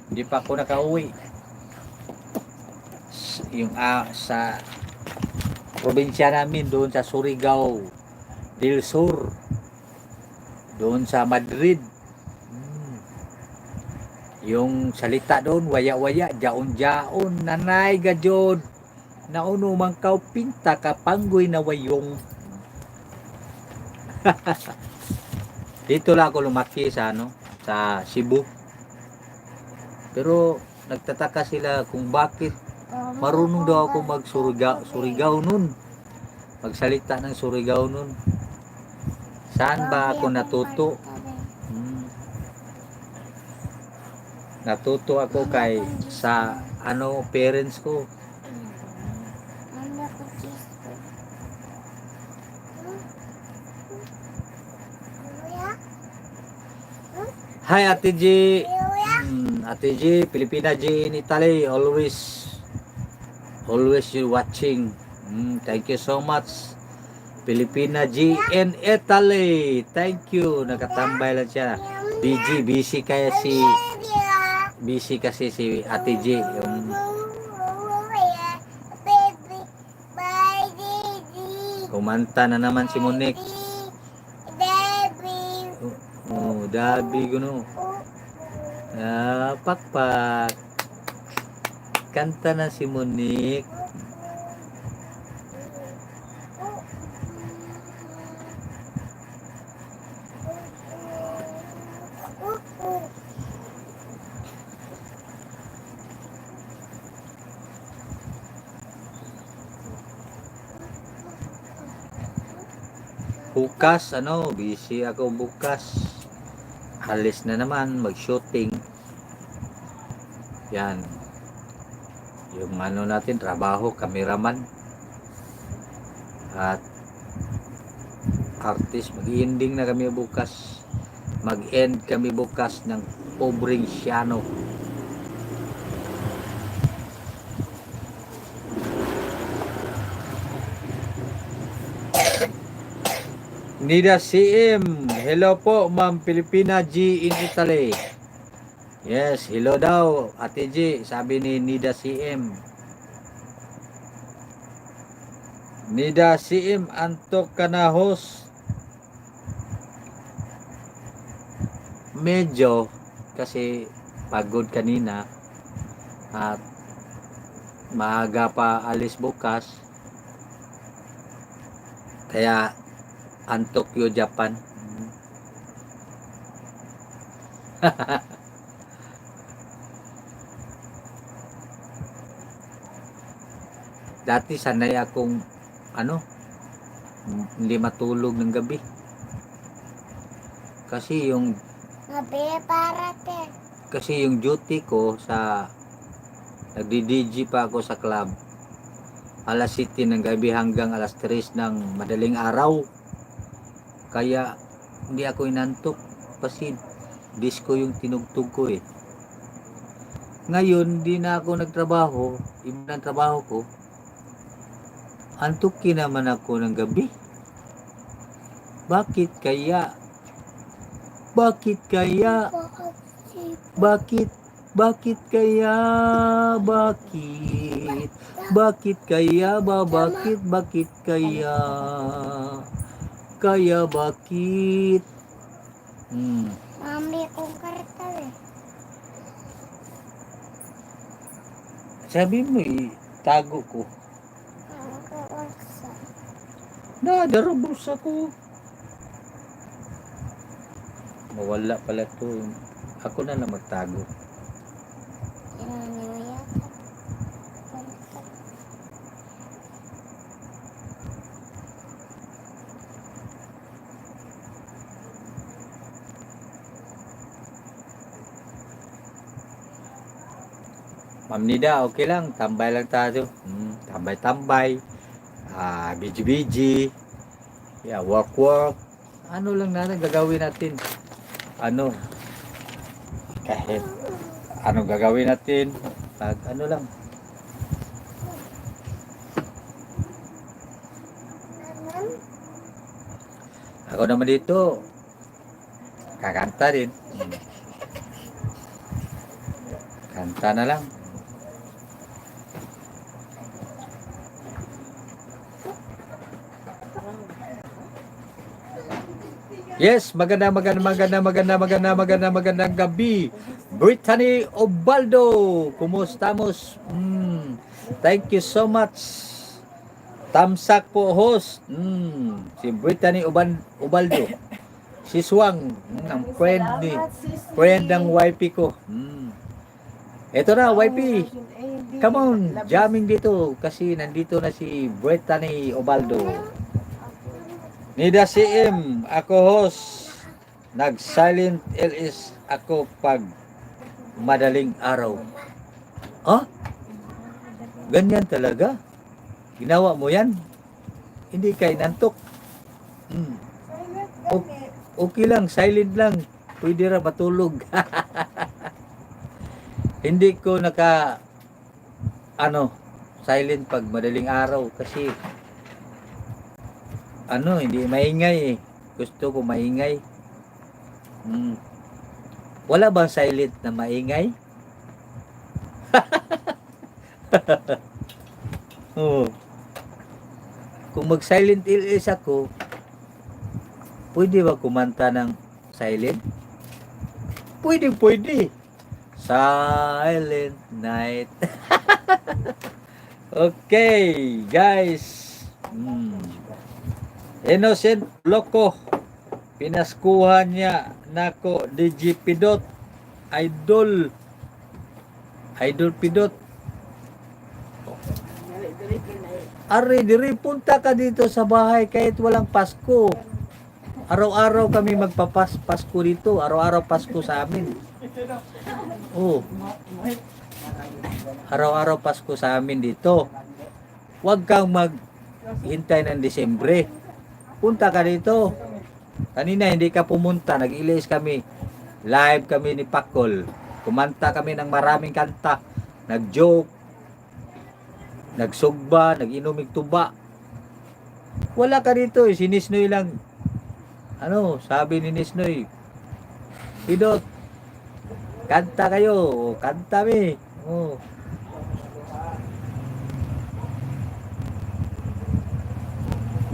Hindi pa ako nakauwi. Yung sa probinsya namin, doon sa Surigao del Sur. Doon sa Madrid. Yung salita doon, waya-waya, jaon-jaon, nanay gajod. Nauno mang kaw pinta kapanggoy na wayong. Dito lang ako lumaki sa sa Cebu. Pero nagtataka sila kung bakit marunong daw ako Surigao nun. Magsalita ng Surigao nun. Saan ba ako natuto? Natuto ako kay sa parents ko. Hi Ate G. Ate G, Filipina G in Italy, always you watching. Thank you so much. Filipina G in Italy. Thank you. Nakatambay lang siya. Busy kasi si Ate G. Yung kumanta na naman si Monique. Oh, dabi guno. Pakpak. Kanta na si Monique. Bukas, busy ako bukas. Alis na naman, mag-shooting. Yan. Yung natin, trabaho, cameraman. At artist, mag-ending na kami bukas. Mag-end kami bukas ng Pobreng Siano. Nida CM, hello po Ma'am Filipina G in Italy. Yes, hello daw Ate G, sabi ni Nida CM. Nida CM, antok ka na host. Medyo, kasi pagod kanina at maaga pa alis bukas. Kaya Tokyo, Japan. Dati sanay akong hindi matulog ng gabi. Kasi yung duty ko sa nagdi-DJ pa ako sa club. Alas 7 ng gabi hanggang alas 3 ng madaling araw. Kaya hindi ako inantok kasi disco yung tinugtog ko eh. Ngayon di na ako nagtrabaho, iba ng trabaho ko. Antukin naman ako ng gabi. Bakit kaya? Bakit kaya? Bakit? Bakit kaya? Bakit? Bakit kaya ba? Bakit kaya? Kaya bakit? Mami kong kartal eh. Sabi mo tago ko. Ang Darabos ako. Mawala pala to. Ako na lang magtago. Ma'am Nida, okay lang. Tambay lang tayo. Tambay-tambay. Biji-biji. Yeah, work. Ano lang natin gagawin natin? Kahit gagawin natin? Pag lang. Ako naman dito, kakanta din. Kanta na lang. Yes, magandang gabi. Brittany Obaldo, kumustamos? Thank you so much. Tamsak po host. Si Brittany Obaldo. Si Swang, ang friend ng wifey ko. Ito na, wifey. Come on, jamming dito kasi nandito na si Brittany Obaldo. Nida CM, ako host. Nag-silent LS ako pag madaling araw. Ganyan talaga? Ginawa mo yan? Hindi kay nantok. Okay lang, silent lang. Pwede ra matulog. Hindi ko silent pag madaling araw kasi hindi maingay eh. Gusto ko maingay. Wala bang silent na maingay? Kung mag-silent LS ako, pwede ba kumanta ng silent? Pwede. Silent night. Okay, guys. Innocent Loco. Pinaskuhan niya nako DJ Pidot. Idol Pidot. Ari, diri punta ka dito sa bahay kahit walang Pasko. Araw-araw kami Pasko dito. Araw-araw Pasko sa amin. Araw-araw Pasko sa amin dito. Huwag kang maghintay ng Disyembre. Punta ka dito. Kanina hindi ka pumunta. Nag-ilis kami. Live kami ni Pakol. Kumanta kami ng maraming kanta. Nag-joke. Nagsugba. Nag-inumig tuba. Wala ka dito eh. Si Nisnoy lang. Sabi ni Nisnoy. Pidot. Kanta kayo. Kanta mi.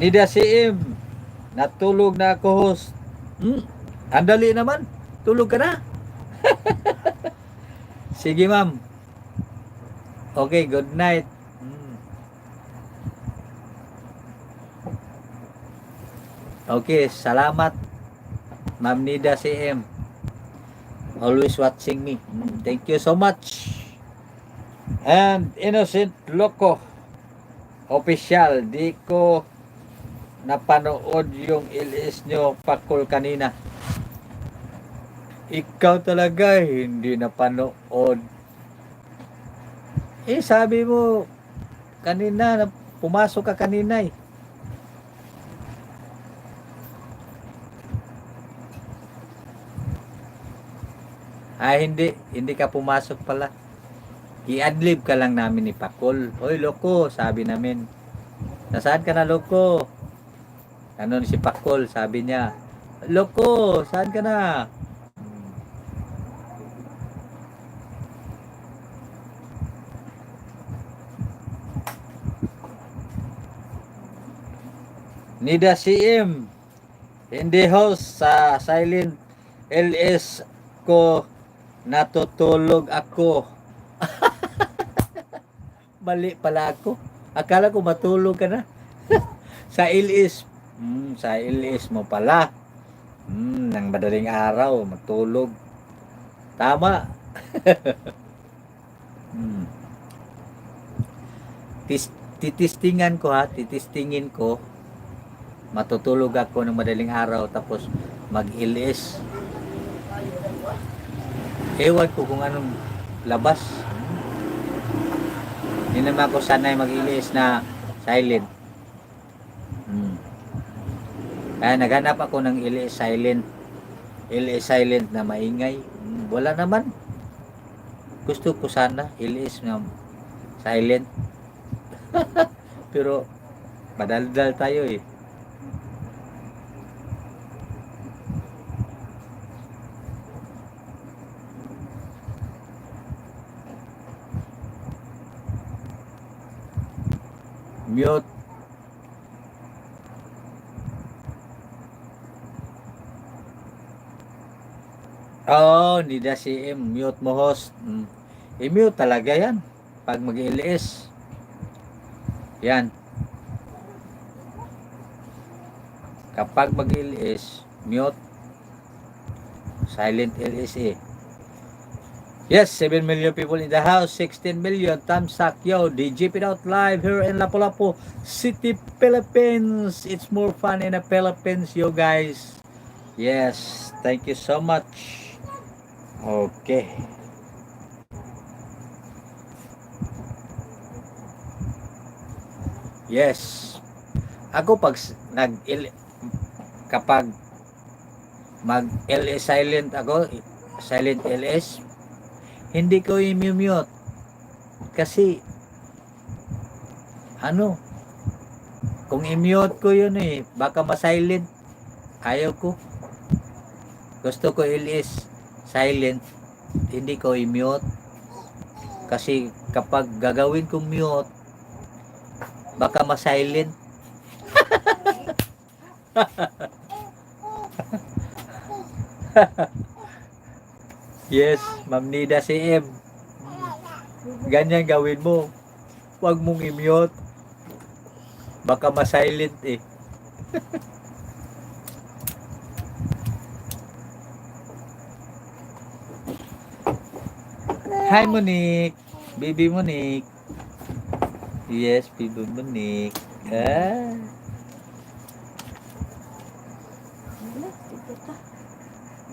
Nida CM. Natulog na ako host. Andali naman. Tulog ka na. Sige ma'am. Okay, good night. Okay, salamat Ma'am Nida CM. Always watching me. Thank you so much. And Innocent Loco Official, di ko napanood yung LS nyo Pakol kanina. Ikaw talaga hindi napanood. Sabi mo kanina, pumasok ka kanina eh. Hindi ka pumasok pala. I-adlib ka lang namin ni Pakol. Hoy, Loko, sabi namin. Nasaan ka na, Loko? Si Pakol, sabi niya. Loko, saan ka na? Nida CM. Hindi host sa silent LS ko. Natutulog ako. Mali pala ako. Akala ko matulog ka na. Sa LS. Sa LS mo pala. Nang madaling araw, matulog. Tama. Titistingin ko. Matutulog ako ng madaling araw tapos mag-LS. Ewan ko kung anong labas. Hindi naman ako sanay mag-LS na silent. Kaya naghanap ako ng LS silent na maingay. Wala naman. Gusto ko sana LS na silent. Pero madaldal tayo eh. Mute. Oh, Nida CM. Mute mo, host. I-mute talaga yan. Pag mag-LS. Yan. Kapag mag-LS, mute. Silent LSA. Yes, 7 million people in the house, 16 million thumbs up. Yo, DJ Pinout live here in Lapu-Lapu City, Philippines. It's more fun in the Philippines, yo guys. Yes, thank you so much. Okay. Yes. Ako kapag mag LS silent ako, silent LS, hindi ko i-mute kasi kung i-mute ko yun baka ma-silent. Ayaw ko. Gusto ko LS silent, hindi ko i-mute kasi kapag gagawin kong mute baka ma-silent. Yes, Ma'am Nida CM. Ganyan gawin mo. Huwag mong i-mute. Baka ma-silent Hi Monique. Baby Monique. Yes, baby Monique.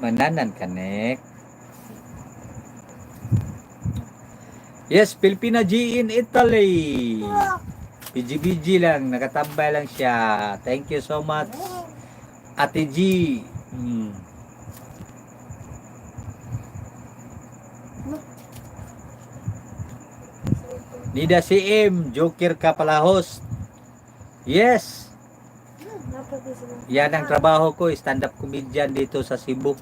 Mananan ka, Nek. Yes, Pilipina G in Italy. BG lang, nakatambay lang siya. Thank you so much, Ate G. Nida CM, Joker ka pala, host. Yes. Yan ang trabaho ko, stand-up comedian dito sa Cebu.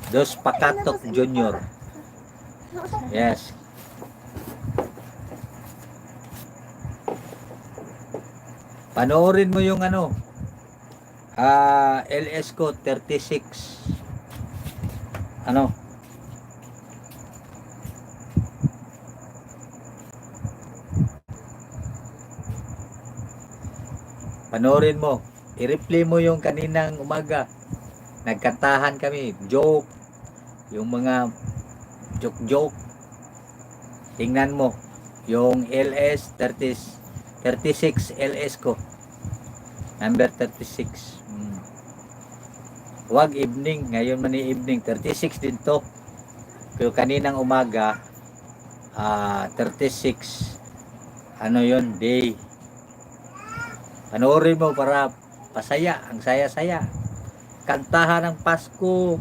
Dos Pakatok Junior. Yes. Panoorin mo yung LS ko 36. Panoorin mo. I-replay mo yung kaninang umaga. Nagkantahan kami. Joke. Yung mga joke. Tingnan mo. Yung LS 36 LS ko. Number 36. Huwag evening. Ngayon man evening. 36 din to. Pero kaninang umaga 36 yun, day. Panoorin mo para pasaya, ang saya-saya. Kantahan ng Pasko,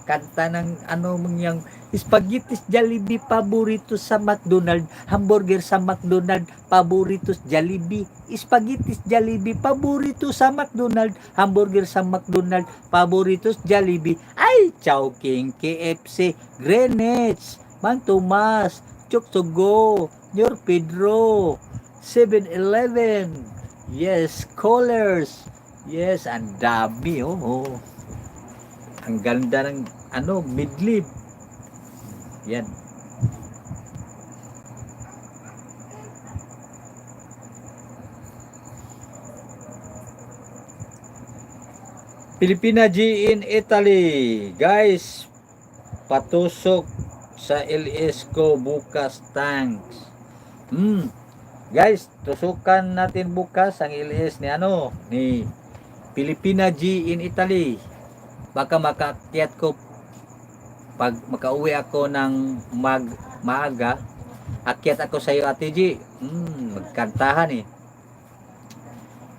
kanta ng mangyang spaghetti Jollibee paborito sa McDonald's, hamburger sa McDonald's, paborito Jollibee, spaghetti Jollibee paborito sa McDonald's, hamburger sa McDonald's, paborito Jollibee, ay Chowking, KFC, Greenwich, Mang Tomas, Choksogo, New Pedro, 7-Eleven. Yes, colors. Yes, ang dami Ang ganda ng midlip. Yan. Pilipina G in Italy. Guys, patusok sa LS ko bukas, thanks. Guys, tusukan natin bukas ang LS ni Pilipina G in Italy. Baka makaakyat ko pag makauwi ako ng maaga. Akyat ako sa iyo, Ate G. Magkantahan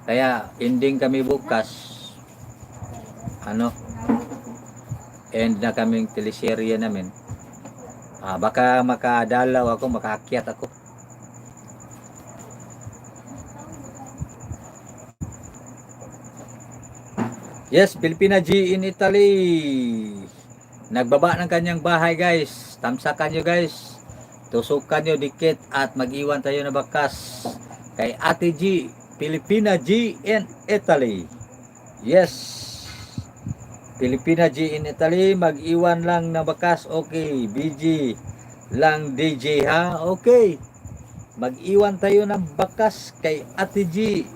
Kaya ending kami bukas. End na kaming teleserye namin. Baka makadalaw ako, makaakyat ako. Yes, Pilipina G in Italy. Nagbaba ng kanyang bahay, guys. Tamsakan nyo, guys. Tusukan nyo dikit at mag-iwan tayo na bakas. Kay Ate G, Filipina G in Italy. Yes. Filipina G in Italy, mag-iwan lang na bakas. Okay, BG lang DJ ha. Okay. Mag-iwan tayo ng bakas kay Ate G.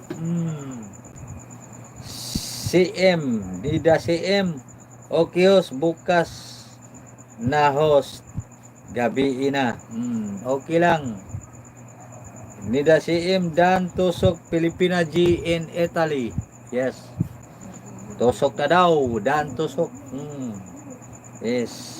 CM, Dida CM. Okay, host, bukas na host. Gabi na. Okay lang. Nida CM dan tusok Filipina G in Italy. Yes. Tusok na daw. Dan tusok. Yes.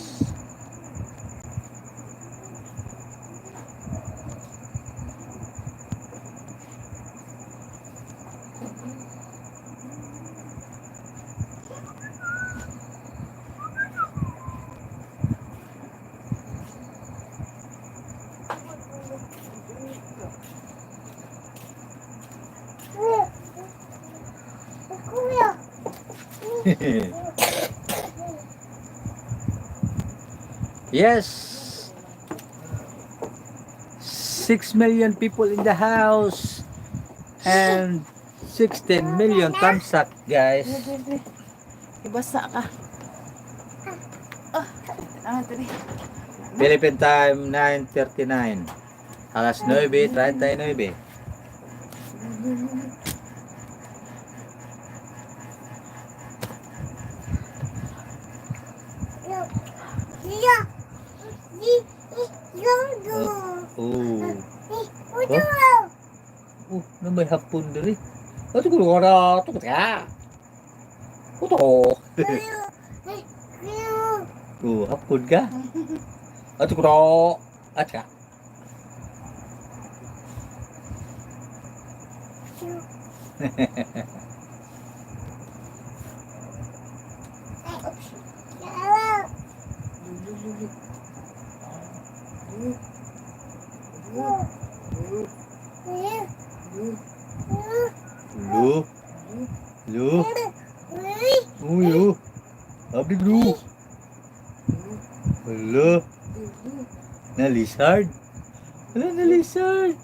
Yes. 6 million people in the house and 16 million thumbs up, guys. Ibasa ka. Tari. Philippine time 9:39. Alas 9:39. Na may hapon diri. Ato ko ora, to ka. Oto. Hapon ka. Ato ko at ka. Lu. Lu. Abi bro. Hello. Na lizard. Wala na lizard.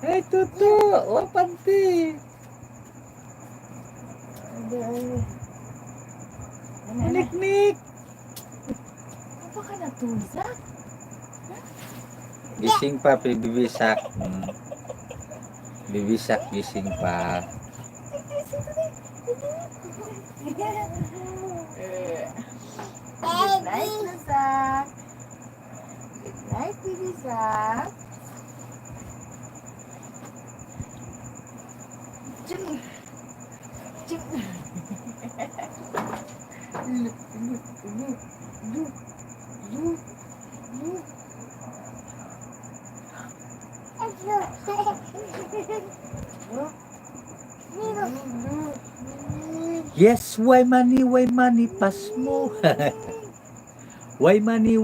Hey, Tutu. Wapanti. Nik-nik. Apa ka natulsak? Gising pa, bibisak. Bibisak, gising pa. Good night, Nasak. Good night, Bibisak. Chung. Chung. Yes, why money, pas mo. Why money,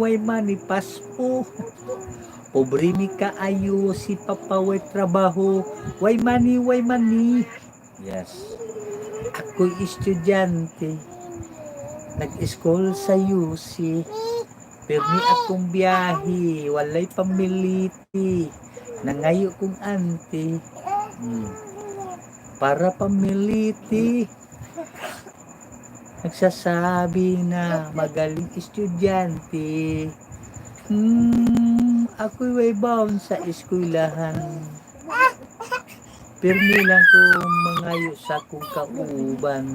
pas mo. Pobre mi kaayo, si papa way trabaho. Why money. Yes. Ako'y estudyante. Nag-school sa UC. Permi akong biyahe. Walay pamiliti. Nangayo kong ante. Para pamiliti. Nagsasabi na magaling estudyante. Ako'y way bound sa eskwelahan. Pirmi lang kong mangayo sa kong kauban.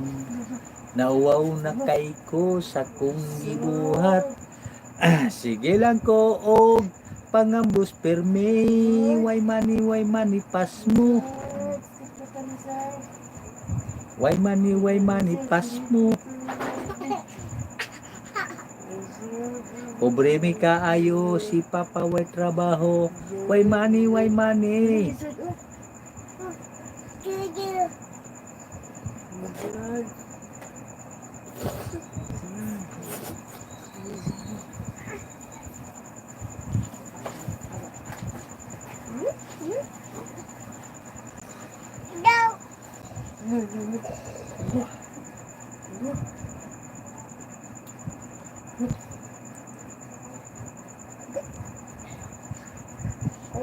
Nauwaw na kay ko sa kong gibuhat. Sige lang ko og pangambus pirmi. Why money, pas mo. Why money, pas mo. Pobre mi kaayo, si papa way trabaho. Why money. Ay,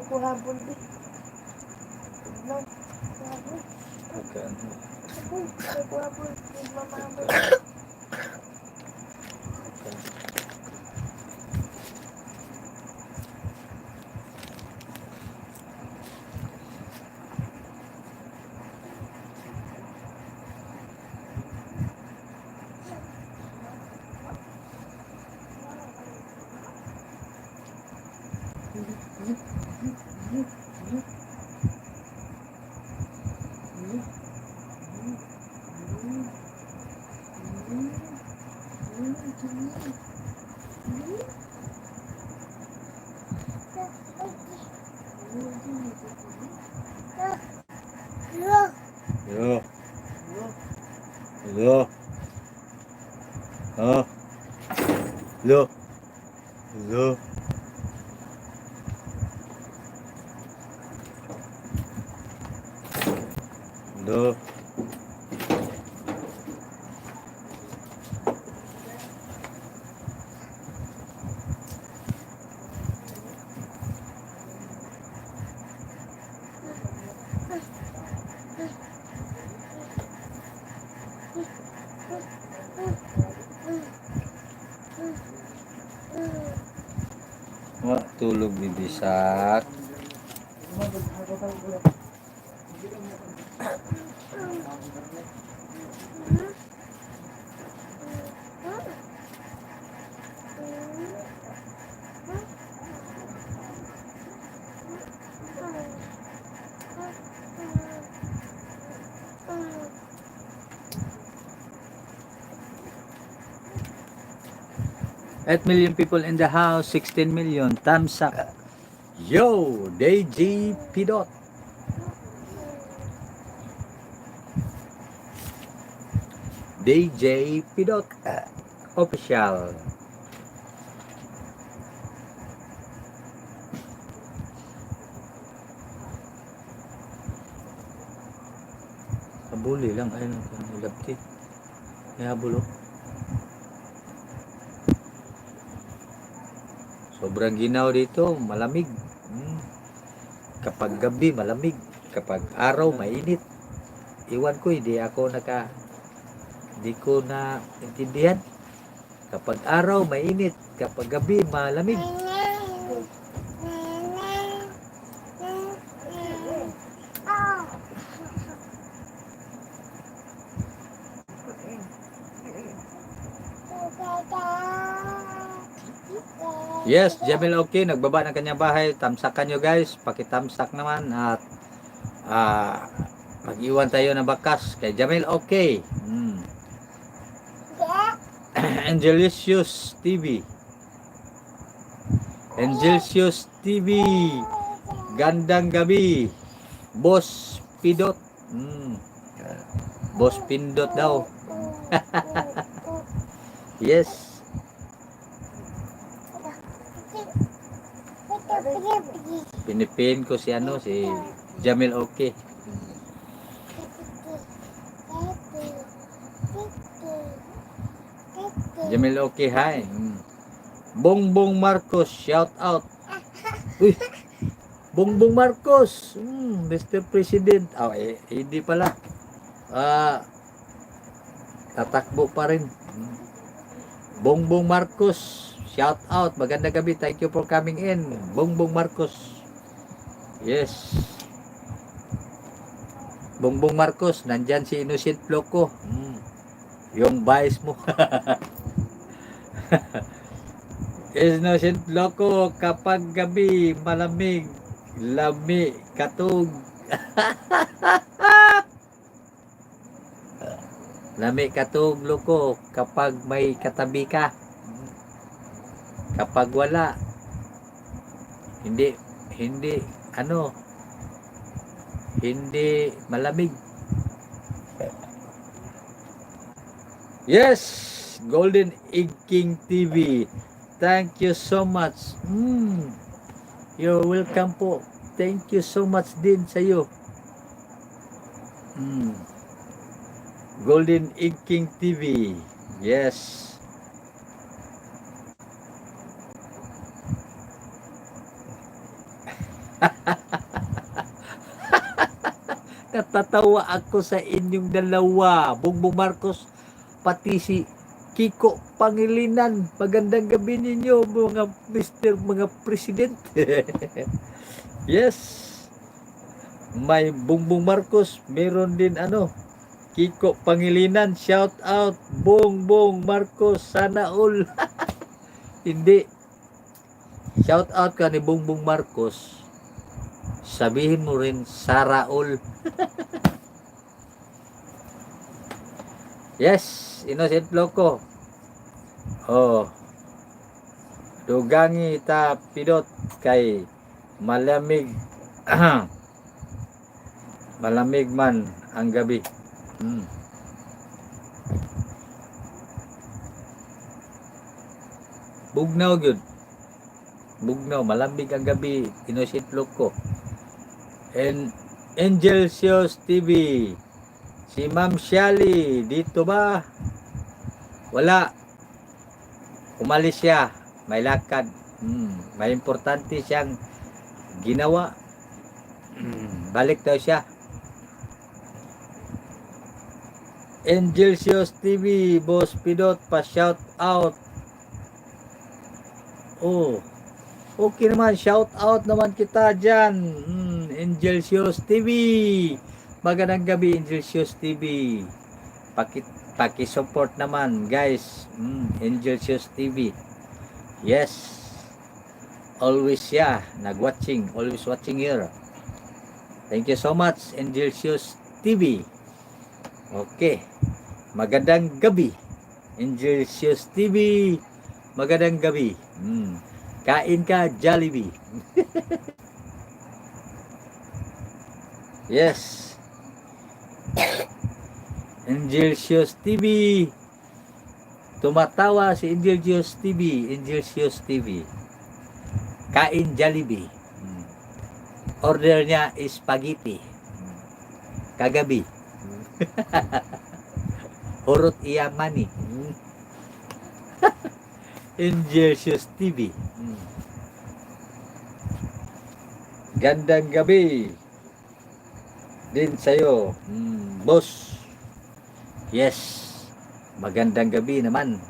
kuhabol di. No. Kuhabol. Ay, kuhabol. Ay, mamabol. Yo. Yo. Oh. Yo. Yo. Yo. Wah, tulog ni Bisak. Eight million people in the house, 16 million. Thumbs up. Yo, DJ Pidot. DJ Pidot official. Habuli lang ayun ang labti. Kaya bulo. Sobrang ginaw dito, malamig. Kapag gabi, malamig. Kapag araw, mainit. Iwan ko, hindi ko na intindihan. Kapag araw, mainit. Kapag gabi, malamig. Yes, Jamil okay, nagbaba ng kanyang bahay. Tamsakan nyo guys, pakitamsak naman at mag-iwan tayo ng bakas kay Jamil okay. Angelicious TV. Angelicious TV. Gandang gabi. Boss Pidot. Boss Pindot daw. Yes. Pinipin ko si Jamil okay. Jamil okay, hi. Bongbong Marcos, shout out. Uy, Bongbong Marcos, Mr. President. Hindi pala. Tatakbo pa rin. Bongbong Marcos, shout out. Magandang gabi. Thank you for coming in. Bongbong Marcos. Yes. Bongbong Marcos, nandyan si Innocent Loco. Yung vice mo. Innocent Loco, kapag gabi, malamig, lami, katug. Lami, katug, Loco, kapag may katabi ka. Kapag wala, hindi malamig. Yes, Golden Egg King TV. Thank you so much. You're welcome po. Thank you so much din sa iyo. Golden Egg King TV. Yes. Natatawa ako sa inyong dalawa. Bongbong Marcos, pati si Kiko Pangilinan. Magandang gabi ninyo, mga mga President. Yes. May Bongbong Marcos, meron din Kiko Pangilinan. Shout out Bongbong Marcos, sana all. Hindi. Shout out ka ni Bongbong Marcos. Sabihin mo rin Sara all. Yes, innocent loko. Oh. Dugangi ta pidot kay malamig. Malamig man ang gabi. Bugnaw gyud. Bugnaw, malamig ang gabi. Innocent loko. And Angel Shows TV. Si Ma'am Shally, dito ba? Wala. Umalis siya. May lakad. May importante siyang ginawa. Balik daw siya. Angel Shows TV, Boss Pidot, pa-shout out. Oh. Okay naman, shout out naman kita dyan. Angel Shows TV. Magandang gabi, Angel Shows TV. Paki-support naman, guys. Angel Shows TV. Yes. Always nag-watching. Always watching here. Thank you so much, Angel Shows TV. Okay. Magandang gabi, Angel Shows TV. Magandang gabi. Kain ka Jollibee. Yes. Angel Shows TV. Tumatawa si Angel Shows TV. Angel Shows TV. Kain Jollibee. Order niya is spaghetti. Kagabi. Hurot iya money. Angel Shows TV. Gandang gabi din sa'yo, boss. Yes, magandang gabi naman.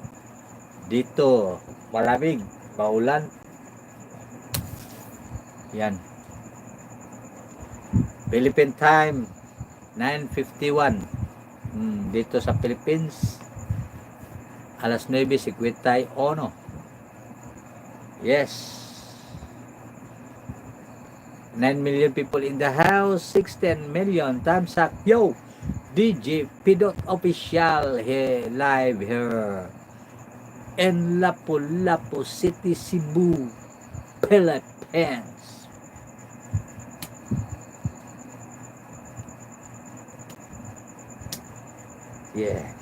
Dito, malamig, maulan. Yan. Philippine time, 9:51. Dito sa Philippines, alas 9:51. Yes. 9 million people in the house, 16 million thumbs up. Yo, DJ Pidot Official here, live here in Lapu-Lapu City, Cebu, Philippines. Yeah.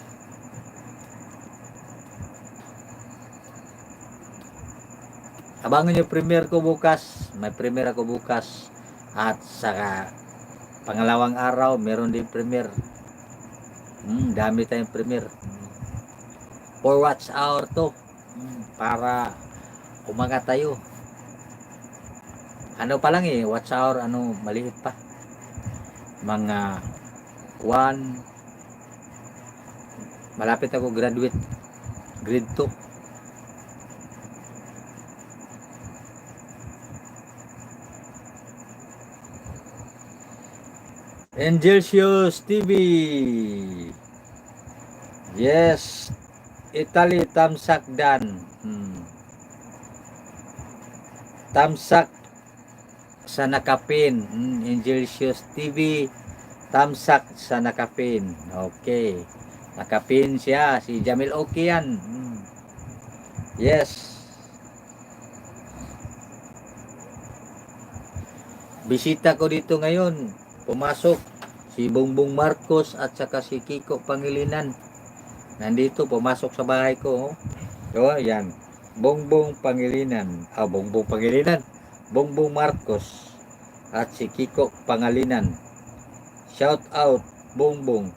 Abangan nyo premiere ko bukas. May premiere ako bukas. At saka pangalawang araw meron din premiere. Dami tayong premiere. 4 watch hour to. Para umaga tayo. Ano pa lang watch hour, maliit pa. Mga 1. Malapit ako graduate. Grade 2. Angel Shows TV. Yes. Italy, tamsak dan. Tamsak sa nakapin. Angel Shows TV. Tamsak sa nakapin. Okay. Nakapin siya. Si Jamil okay yan. Yes. Bisita ko dito ngayon. Pumasok si Bongbong Marcos at saka si Kiko Pangilinan. Nandito, pumasok sa bahay ko. So, yan. Bongbong Pangilinan. Bongbong Pangilinan. Bongbong Marcos at si Kiko Pangilinan. Shout out, Bongbong.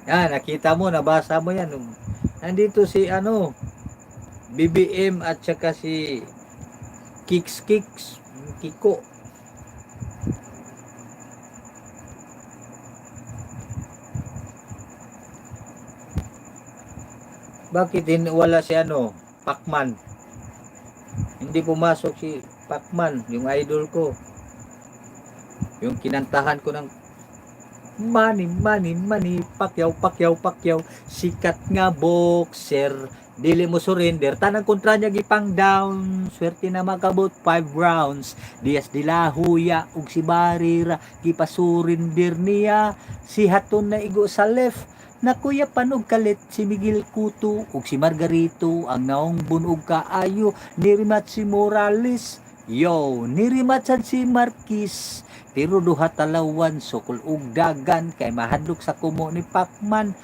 Nakita mo, nabasa mo yan. Nandito si ano, BBM at saka si Kiko. Bakit wala si ano, Pacman? Hindi pumasok si Pacman, yung idol ko. Yung kinantahan ko ng money, money, money, Pacquiao, Pacquiao, Pacquiao, sikat nga boxer, dili mo surrender, tanang kontra niya gipang down, swerte na makabot 5 rounds, Diaz de la Hoya, ug si Barrera, gipasurinder niya, si Haton na igo sa left, na kuya panog kalit si Miguel Couto, ug si Margarito, ang naong bunog kaayo, nirimat si Morales, nirimat si Marquez, pero duha talawan sukol ug dagan kay mahadlok sa kumo ni Pacman.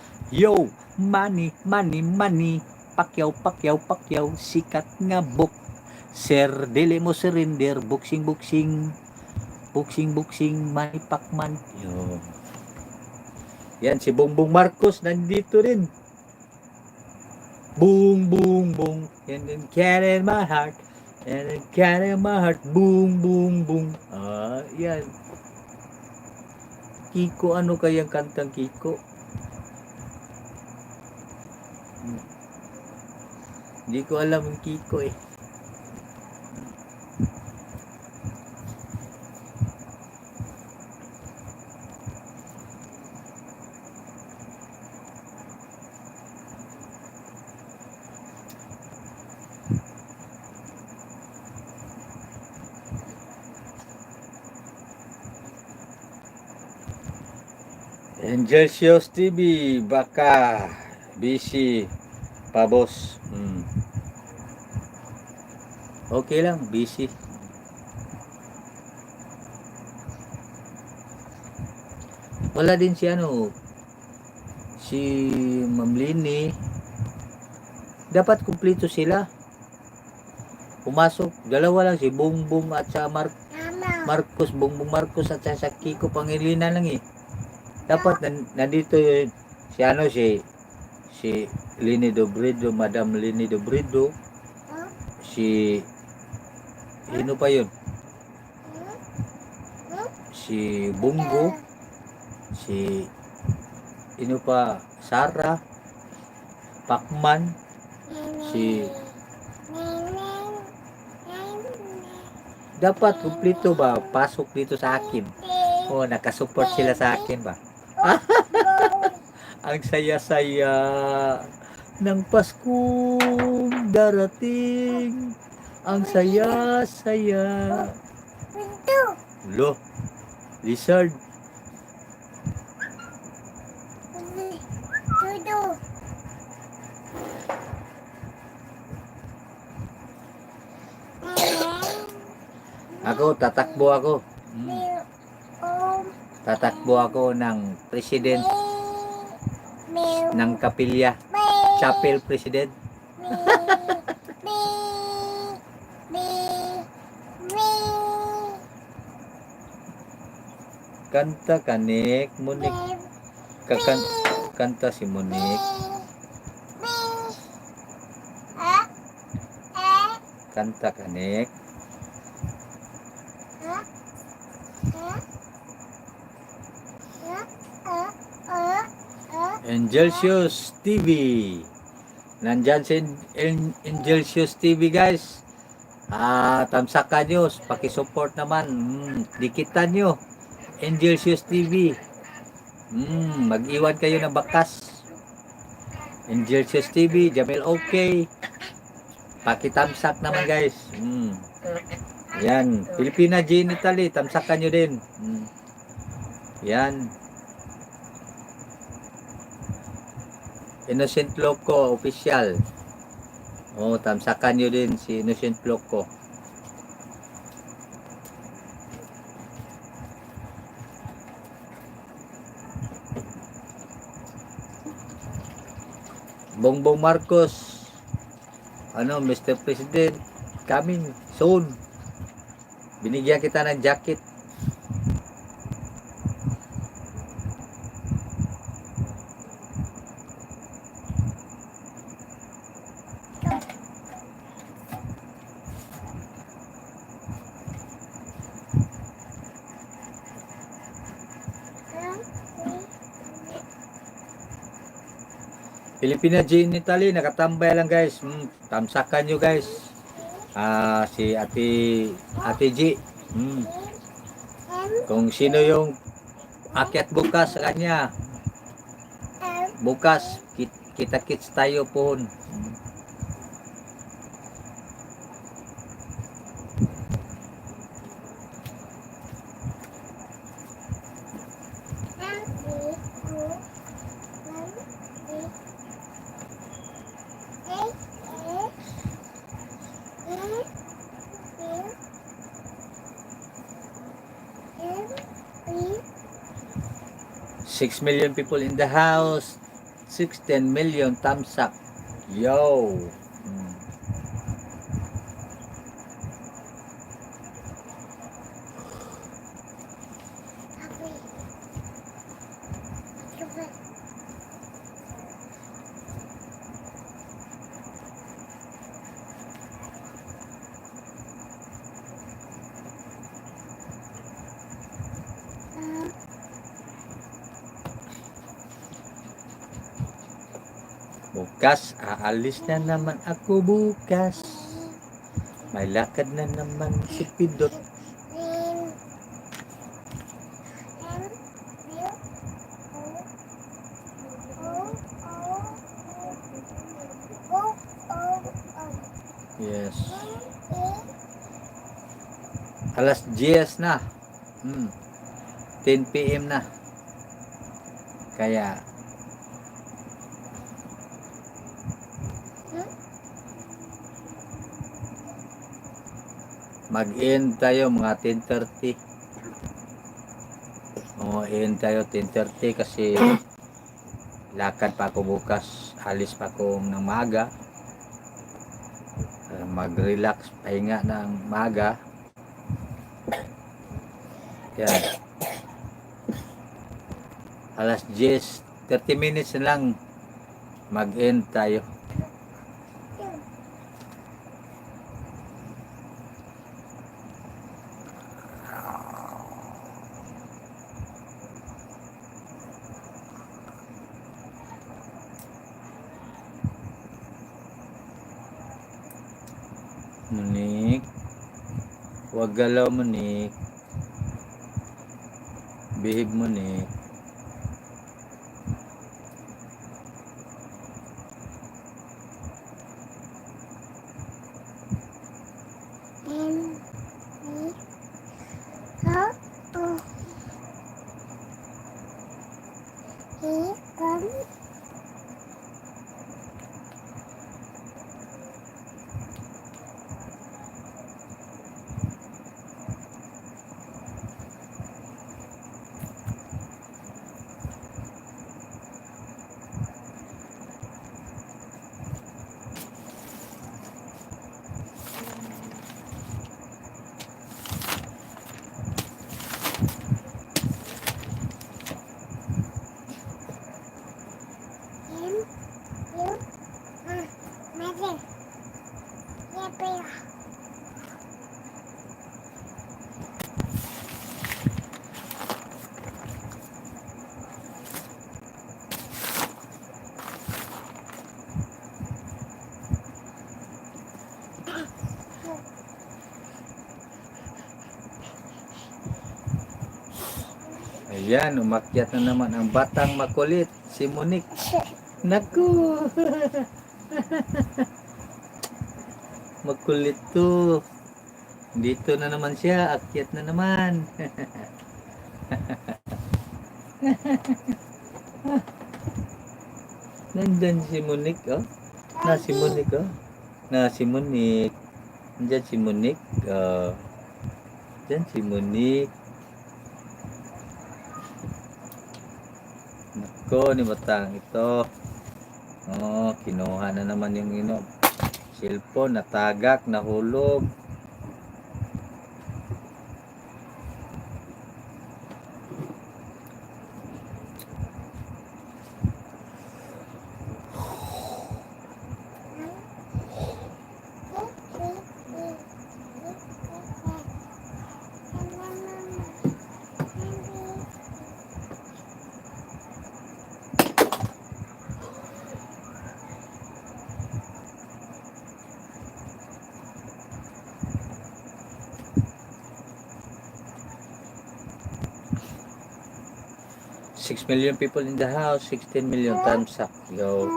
Money, money, money. Pacquiao, Pacquiao, Pacquiao, sikat nga bok. Sir, dili mo surrender, boxing, boxing. Boxing, boxing, Manny Pacman. Yan, si Bongbong Marcos nandito rin. Boom, boom, boom. And then carry my heart. And then carry my heart. Boom, boom, boom. Yan. Kiko, ano kayang kantang Kiko? Hindi ko alam yung Kiko eh. Angel Shows TV, baka busy pa boss. Okay lang, busy. Wala din si ano, si Ma'am Lini. Dapat kumpleto sila. Pumasok, dalawa lang si Bongbong at sa Marcos, Bongbong Marcos at sa Kiko Pangilinan lang eh. Dapat nandito si ano si Lini Dobredo, Madam Lini Dobredo, si ano pa yun? Si Bungo, si ano pa, Sara, Pacman, si dapat kumpleto ba? Pasok dito sa akin. Nakasupport sila sa akin ba? Ang saya-saya ng Paskong darating. Ang saya-saya. Lo, lizard. Ako, tatakbo ako. Tatakbo ako ng president ng kapilya. Chapel president. Kanta kanik, Monik. Kanta si Monik. Kanta kanik. Angel Shows TV. Nandyan si Angel Shows TV guys. Tamsakan nyo, pakisupport naman. Dikitan nyo. Angel Shows TV. Mag-iwan kayo ng bakas. Angel Shows TV, Jamil okay. Pakitamsak naman guys. Yan, Pilipina Genitally, tamsakan nyo din. Yan. Innocent Loco official. Tamsakan nyo din si Innocent Loco. Bongbong Marcos, Mr. President, coming soon. Binigyan kita ng jacket. Filipina Gin Italy, nakatambay lang guys. Tamsakan nyo guys. Si Ate G. Kung sino yung akyat bukas sa kanya. Bukas, kita-kits tayo po. Six million people in the house. 16 million thumbs up. Yo. Bukas, aalis na naman ako bukas. May lakad na naman si Pidot. Yes. Alas 10 na. 10 PM na. Kaya mag-end tayo mga 10:30. End tayo 10:30 kasi lakad pa ako bukas. Alis pa ako ng maaga. Mag-relax, pahinga ng maaga. Yan. Alas 10, 30 minutes na lang mag-end tayo. Monik, wag galaw Monik. Behave Monik. Ayan, umakyat na naman ang batang makulit, si Monik. Naku! Makulit to. Dito na naman siya, akyat na naman. Nandyan si Monik, oh. Si Monik, oh. Si Monik. Nandyan si Monik, oh. Nandyan si Monik. Nako, ni batang ito. Kinuha na naman yung cellphone, natagak, nahulog. 6 million people in the house, 16 million times up. Go.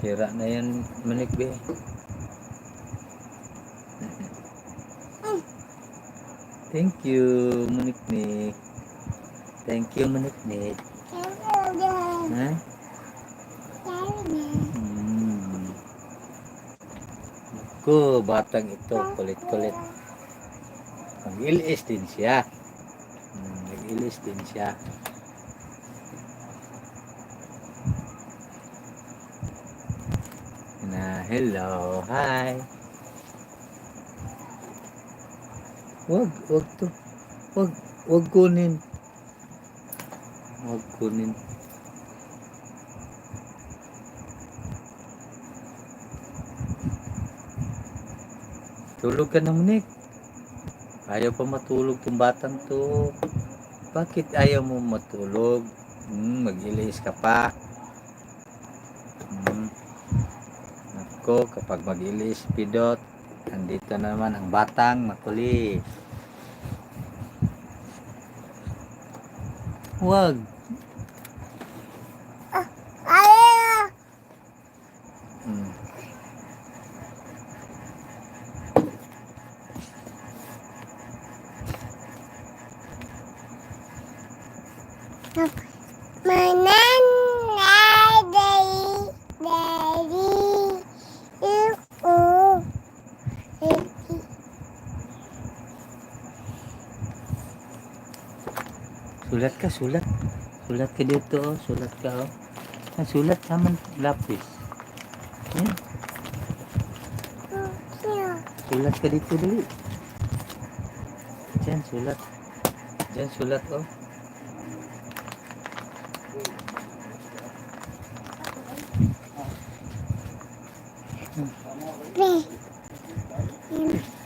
Sira na yan, Manik be. Thank you, Manik Nik. Thank you, Manik Nik. Ha? Ko, batang ito, kulit-kulit. Mag-ilis din siya. Mag-ilis din siya. Na, hello, hi. Wag to. Wag kunin. Wag kunin. Tulog ka na, Manik. Ayaw pa matulog tong batang to. Bakit ayaw mo matulog? Mag-ilis ka pa. Ako, kapag mag-ilis pidot, nandito naman ang batang makulit. Wag. Sulat ka, sulat. Sulat ka dito, oh. Sulat ka, oh. Sulat naman lapis. Sulat ka dito, dali. Diyan, sulat. Diyan, sulat, oh.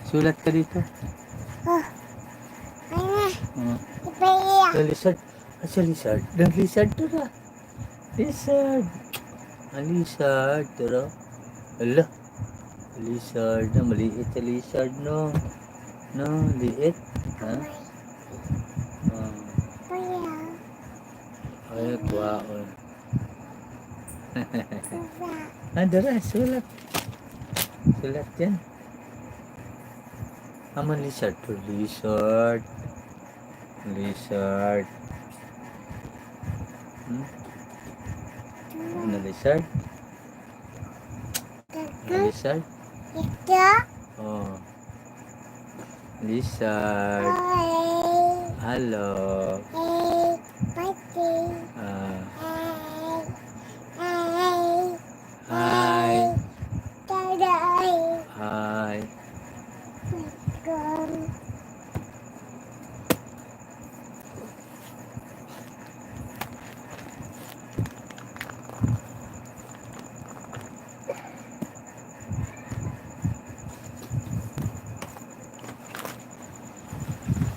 Sulat ka dito. Lizard. Asa lizard? Dan lizard to na. Lizard. Lizard to na. Ala. Lizard na. Maliit na lizard no. No, liit. Ha? Ay, kwaon. Dara, sulat. Sulat yan. Aman lizard to. Lizard. Lizard. Ano lizard? Lizard? Oh. Lizard. Hello. Hi. Hi.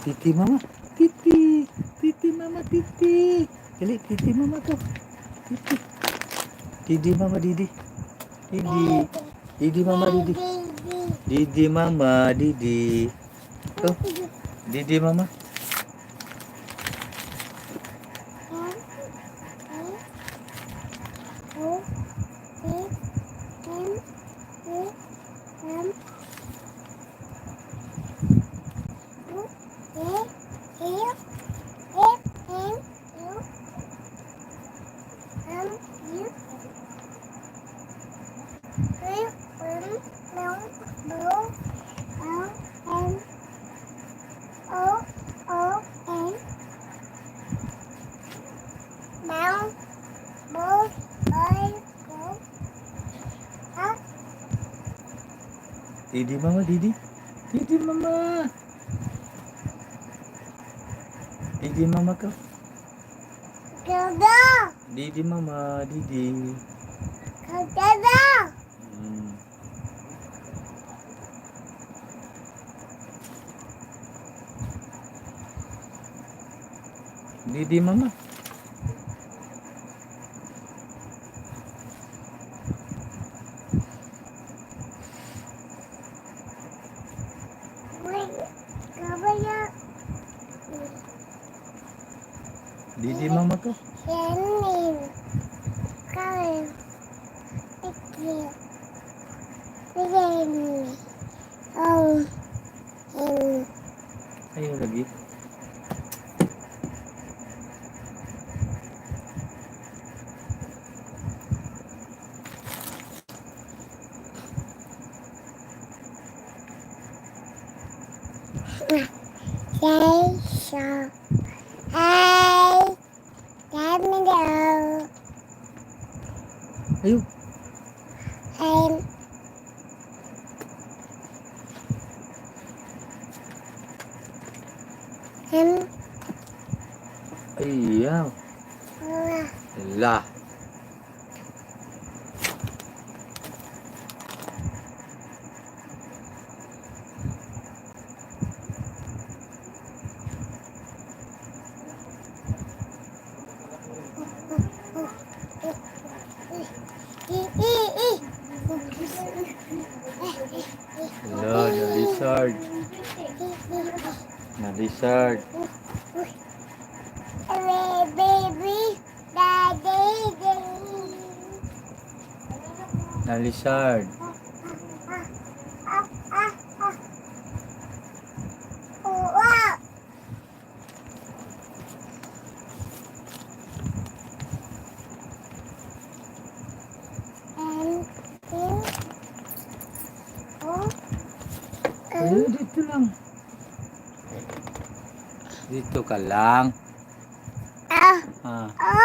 Titi mama, titi, titi mama, titi. Dali, titi mama to. Titi. Didi mama, didi. Didi. Didi mama, didi. Didi mama, didi. Tuh. Didi mama. Didi mama, Didi. Didi mama. Didi mama ka. Kada. Didi mama, Didi. Kada. Hmm. Didi mama. Kabaya. Didi mama ka. Yanin. Kau. Iki. Ini. Oh. Ini. Ayaw lagi. Saya. Hai. Kami dah. Ayaw. Hai. Ayaw. Wah. Lah. Lah, na lizard. Na lizard. Baby, daddy, Na lizard. Wow. Ayaw, dito lang. Dito ka lang. Ah. Oh.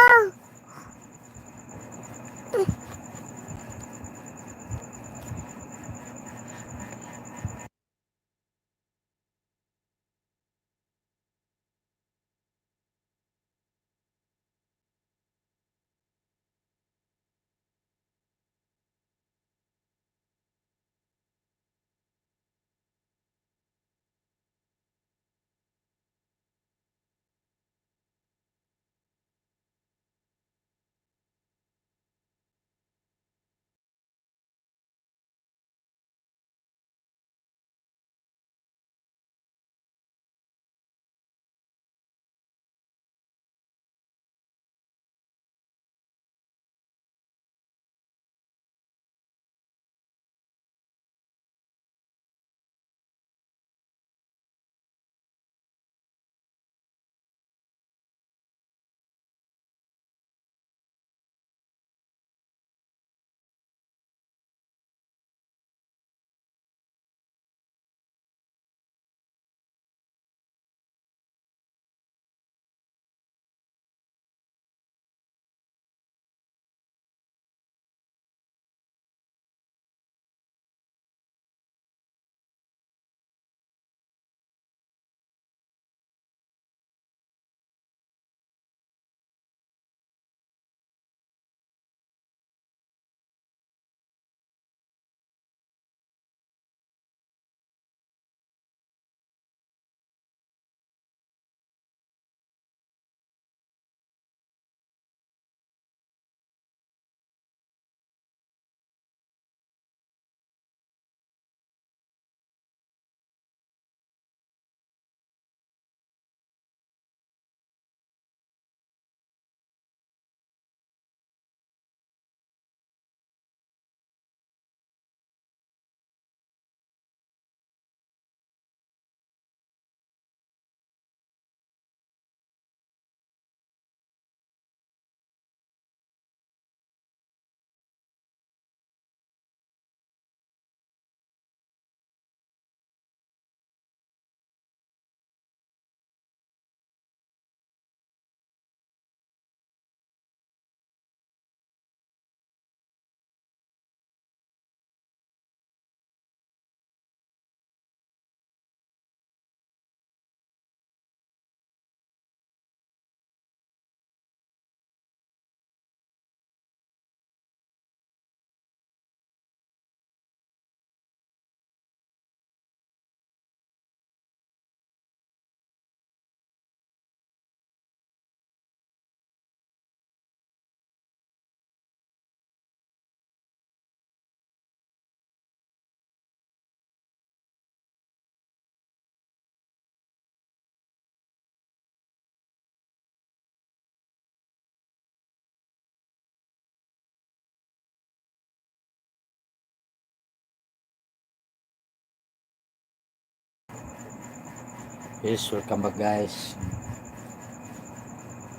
Yes, welcome back guys.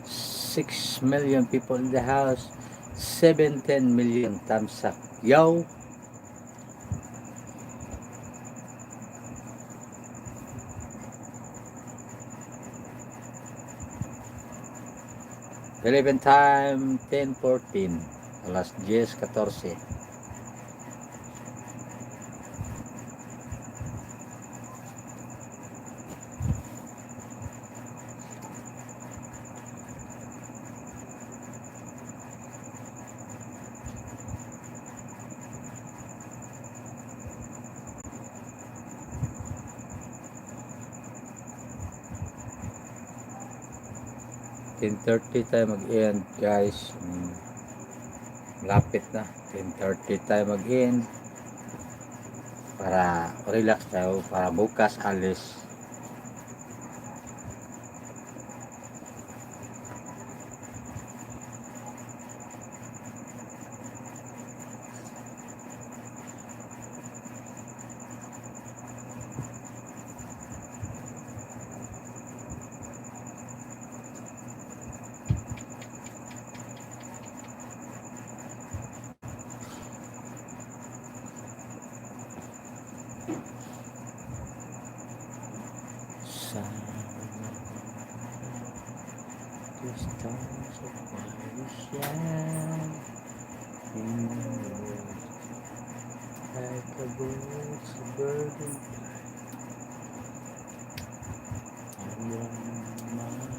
6 million people in the house. 17 million thumbs up. Yo! Eleven time 10:14. Alas 10:14. Ten 10:30 tayo mag-end guys. Malapit na. 10:30 tayo mag-end. Para relax tayo. Para bukas alis. The stars of my shine in the world, like a bird's burden. I want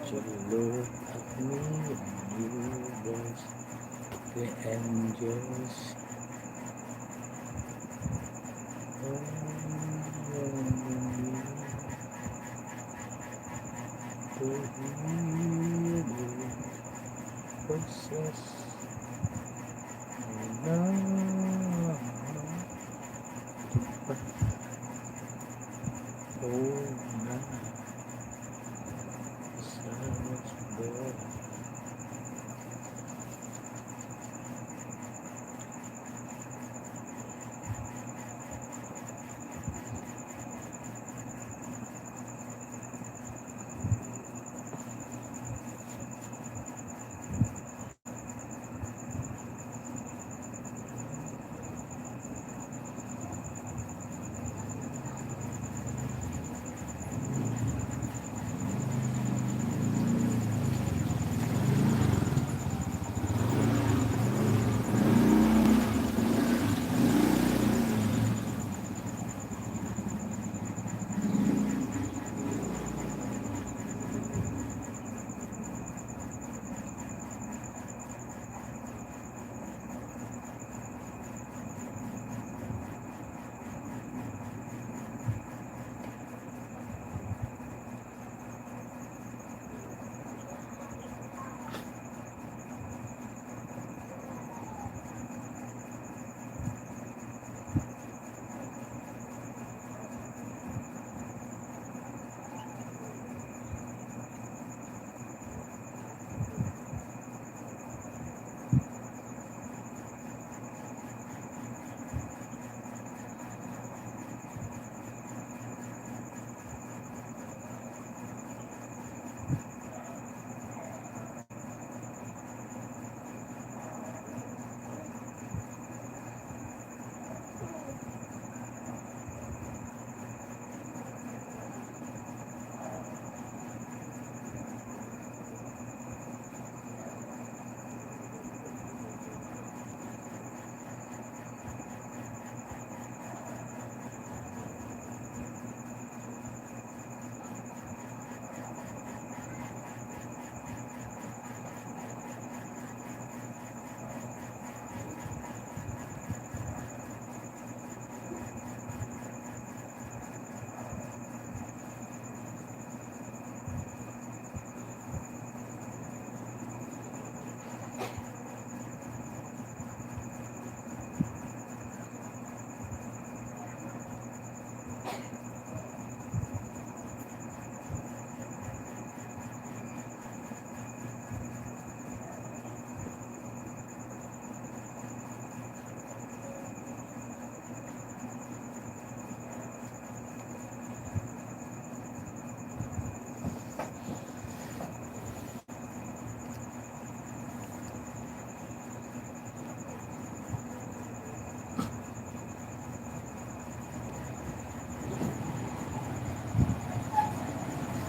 to look at me and you was the angels. To hear the voices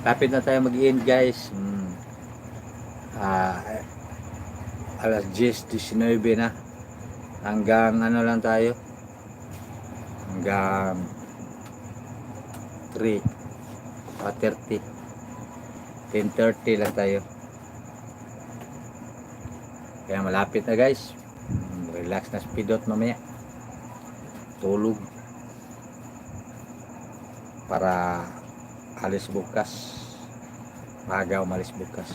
Lapit na tayo mag-end guys. Ah, alas 10:19 na. Hanggang ano lang tayo. Hanggang 3 30. 10:30 lang tayo. Kaya malapit na guys. Relax na speedot mamaya. Tulog. Para alis bukas. Maaga umalis bukas.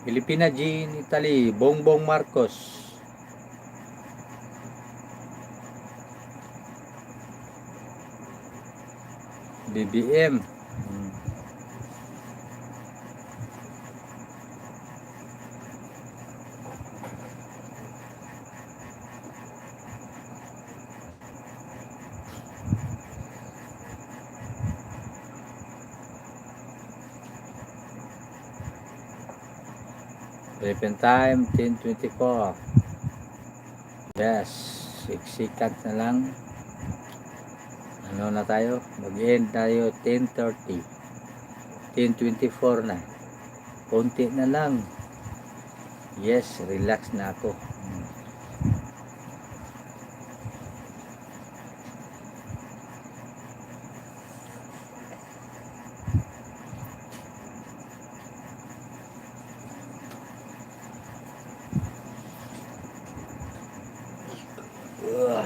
Pilipina Jean Italy, Bongbong Marcos. BBM. Philippine time 10:24. Yes, 6 seconds na lang. Ano na tayo? Mag-end tayo 10:30. 10:24 na. Konti na lang. Yes, relax na ako. Ugh.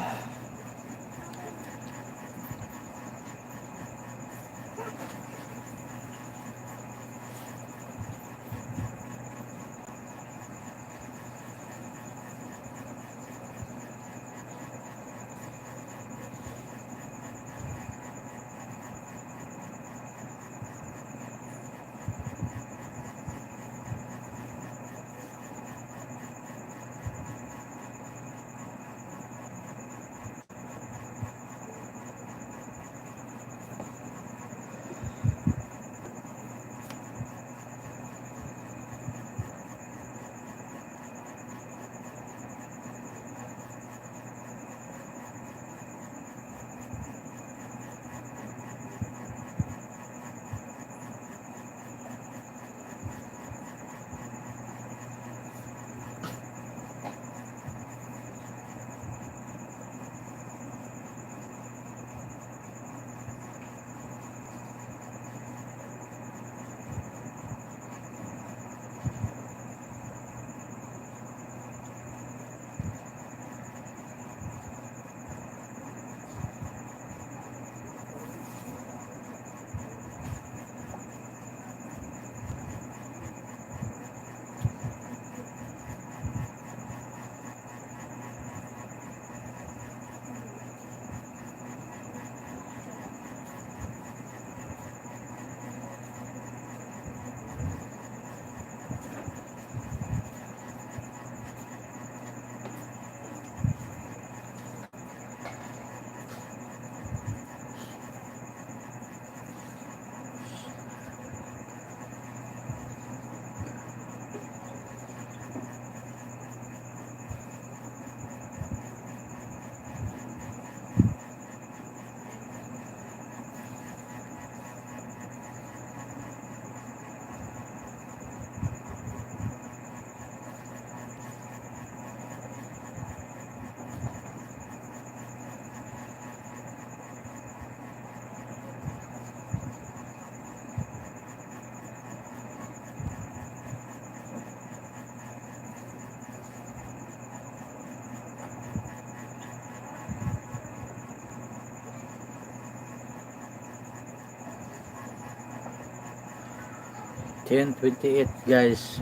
(10:28) guys.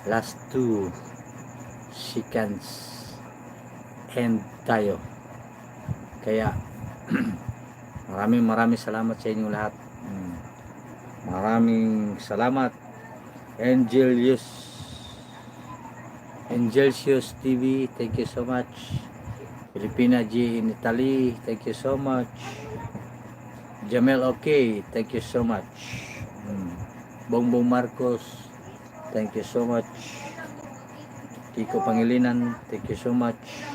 Last 2 seconds end tayo. Kaya maraming salamat sa inyong lahat. Maraming salamat. Angelsius TV, thank you so much. Filipina G in Italy, thank you so much. Jamel OK, thank you so much. Bongbong Marcos, thank you so much. Kiko Pangilinan, thank you so much.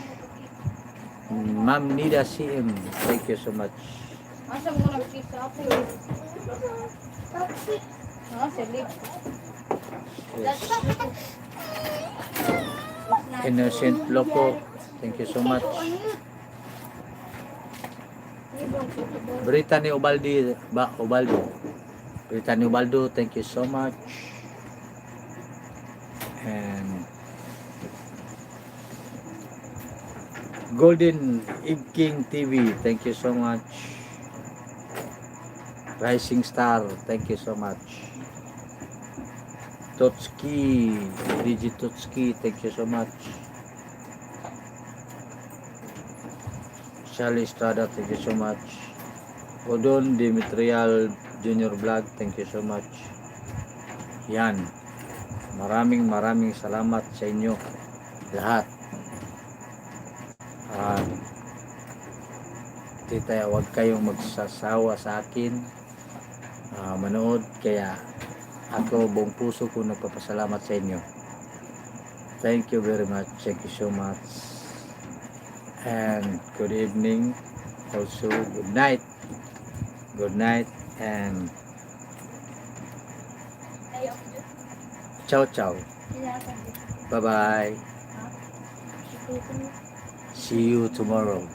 Ma'am Nida CM, thank you so much. Asa mo nag-kiss ako? Silip. Yes. Innocent Loco, thank you so much. Brittany Ubaldo, Brittany Ubaldo, thank you so much. And Golden Egg King TV, thank you so much. Rising Star, thank you so much. Totski, Digitotski, thank you so much. Shelly Estrada, thank you so much. Odon Dimitrial Junior Vlog, thank you so much. Yan. Maraming salamat sa inyo lahat. Tita, huwag kayong magsasawa sa akin manood, kaya ako buong puso ko nagpapasalamat sa inyo. Thank you very much. Thank you so much. and good evening. Also, good night. Good night and ciao ciao. Bye bye. See you tomorrow.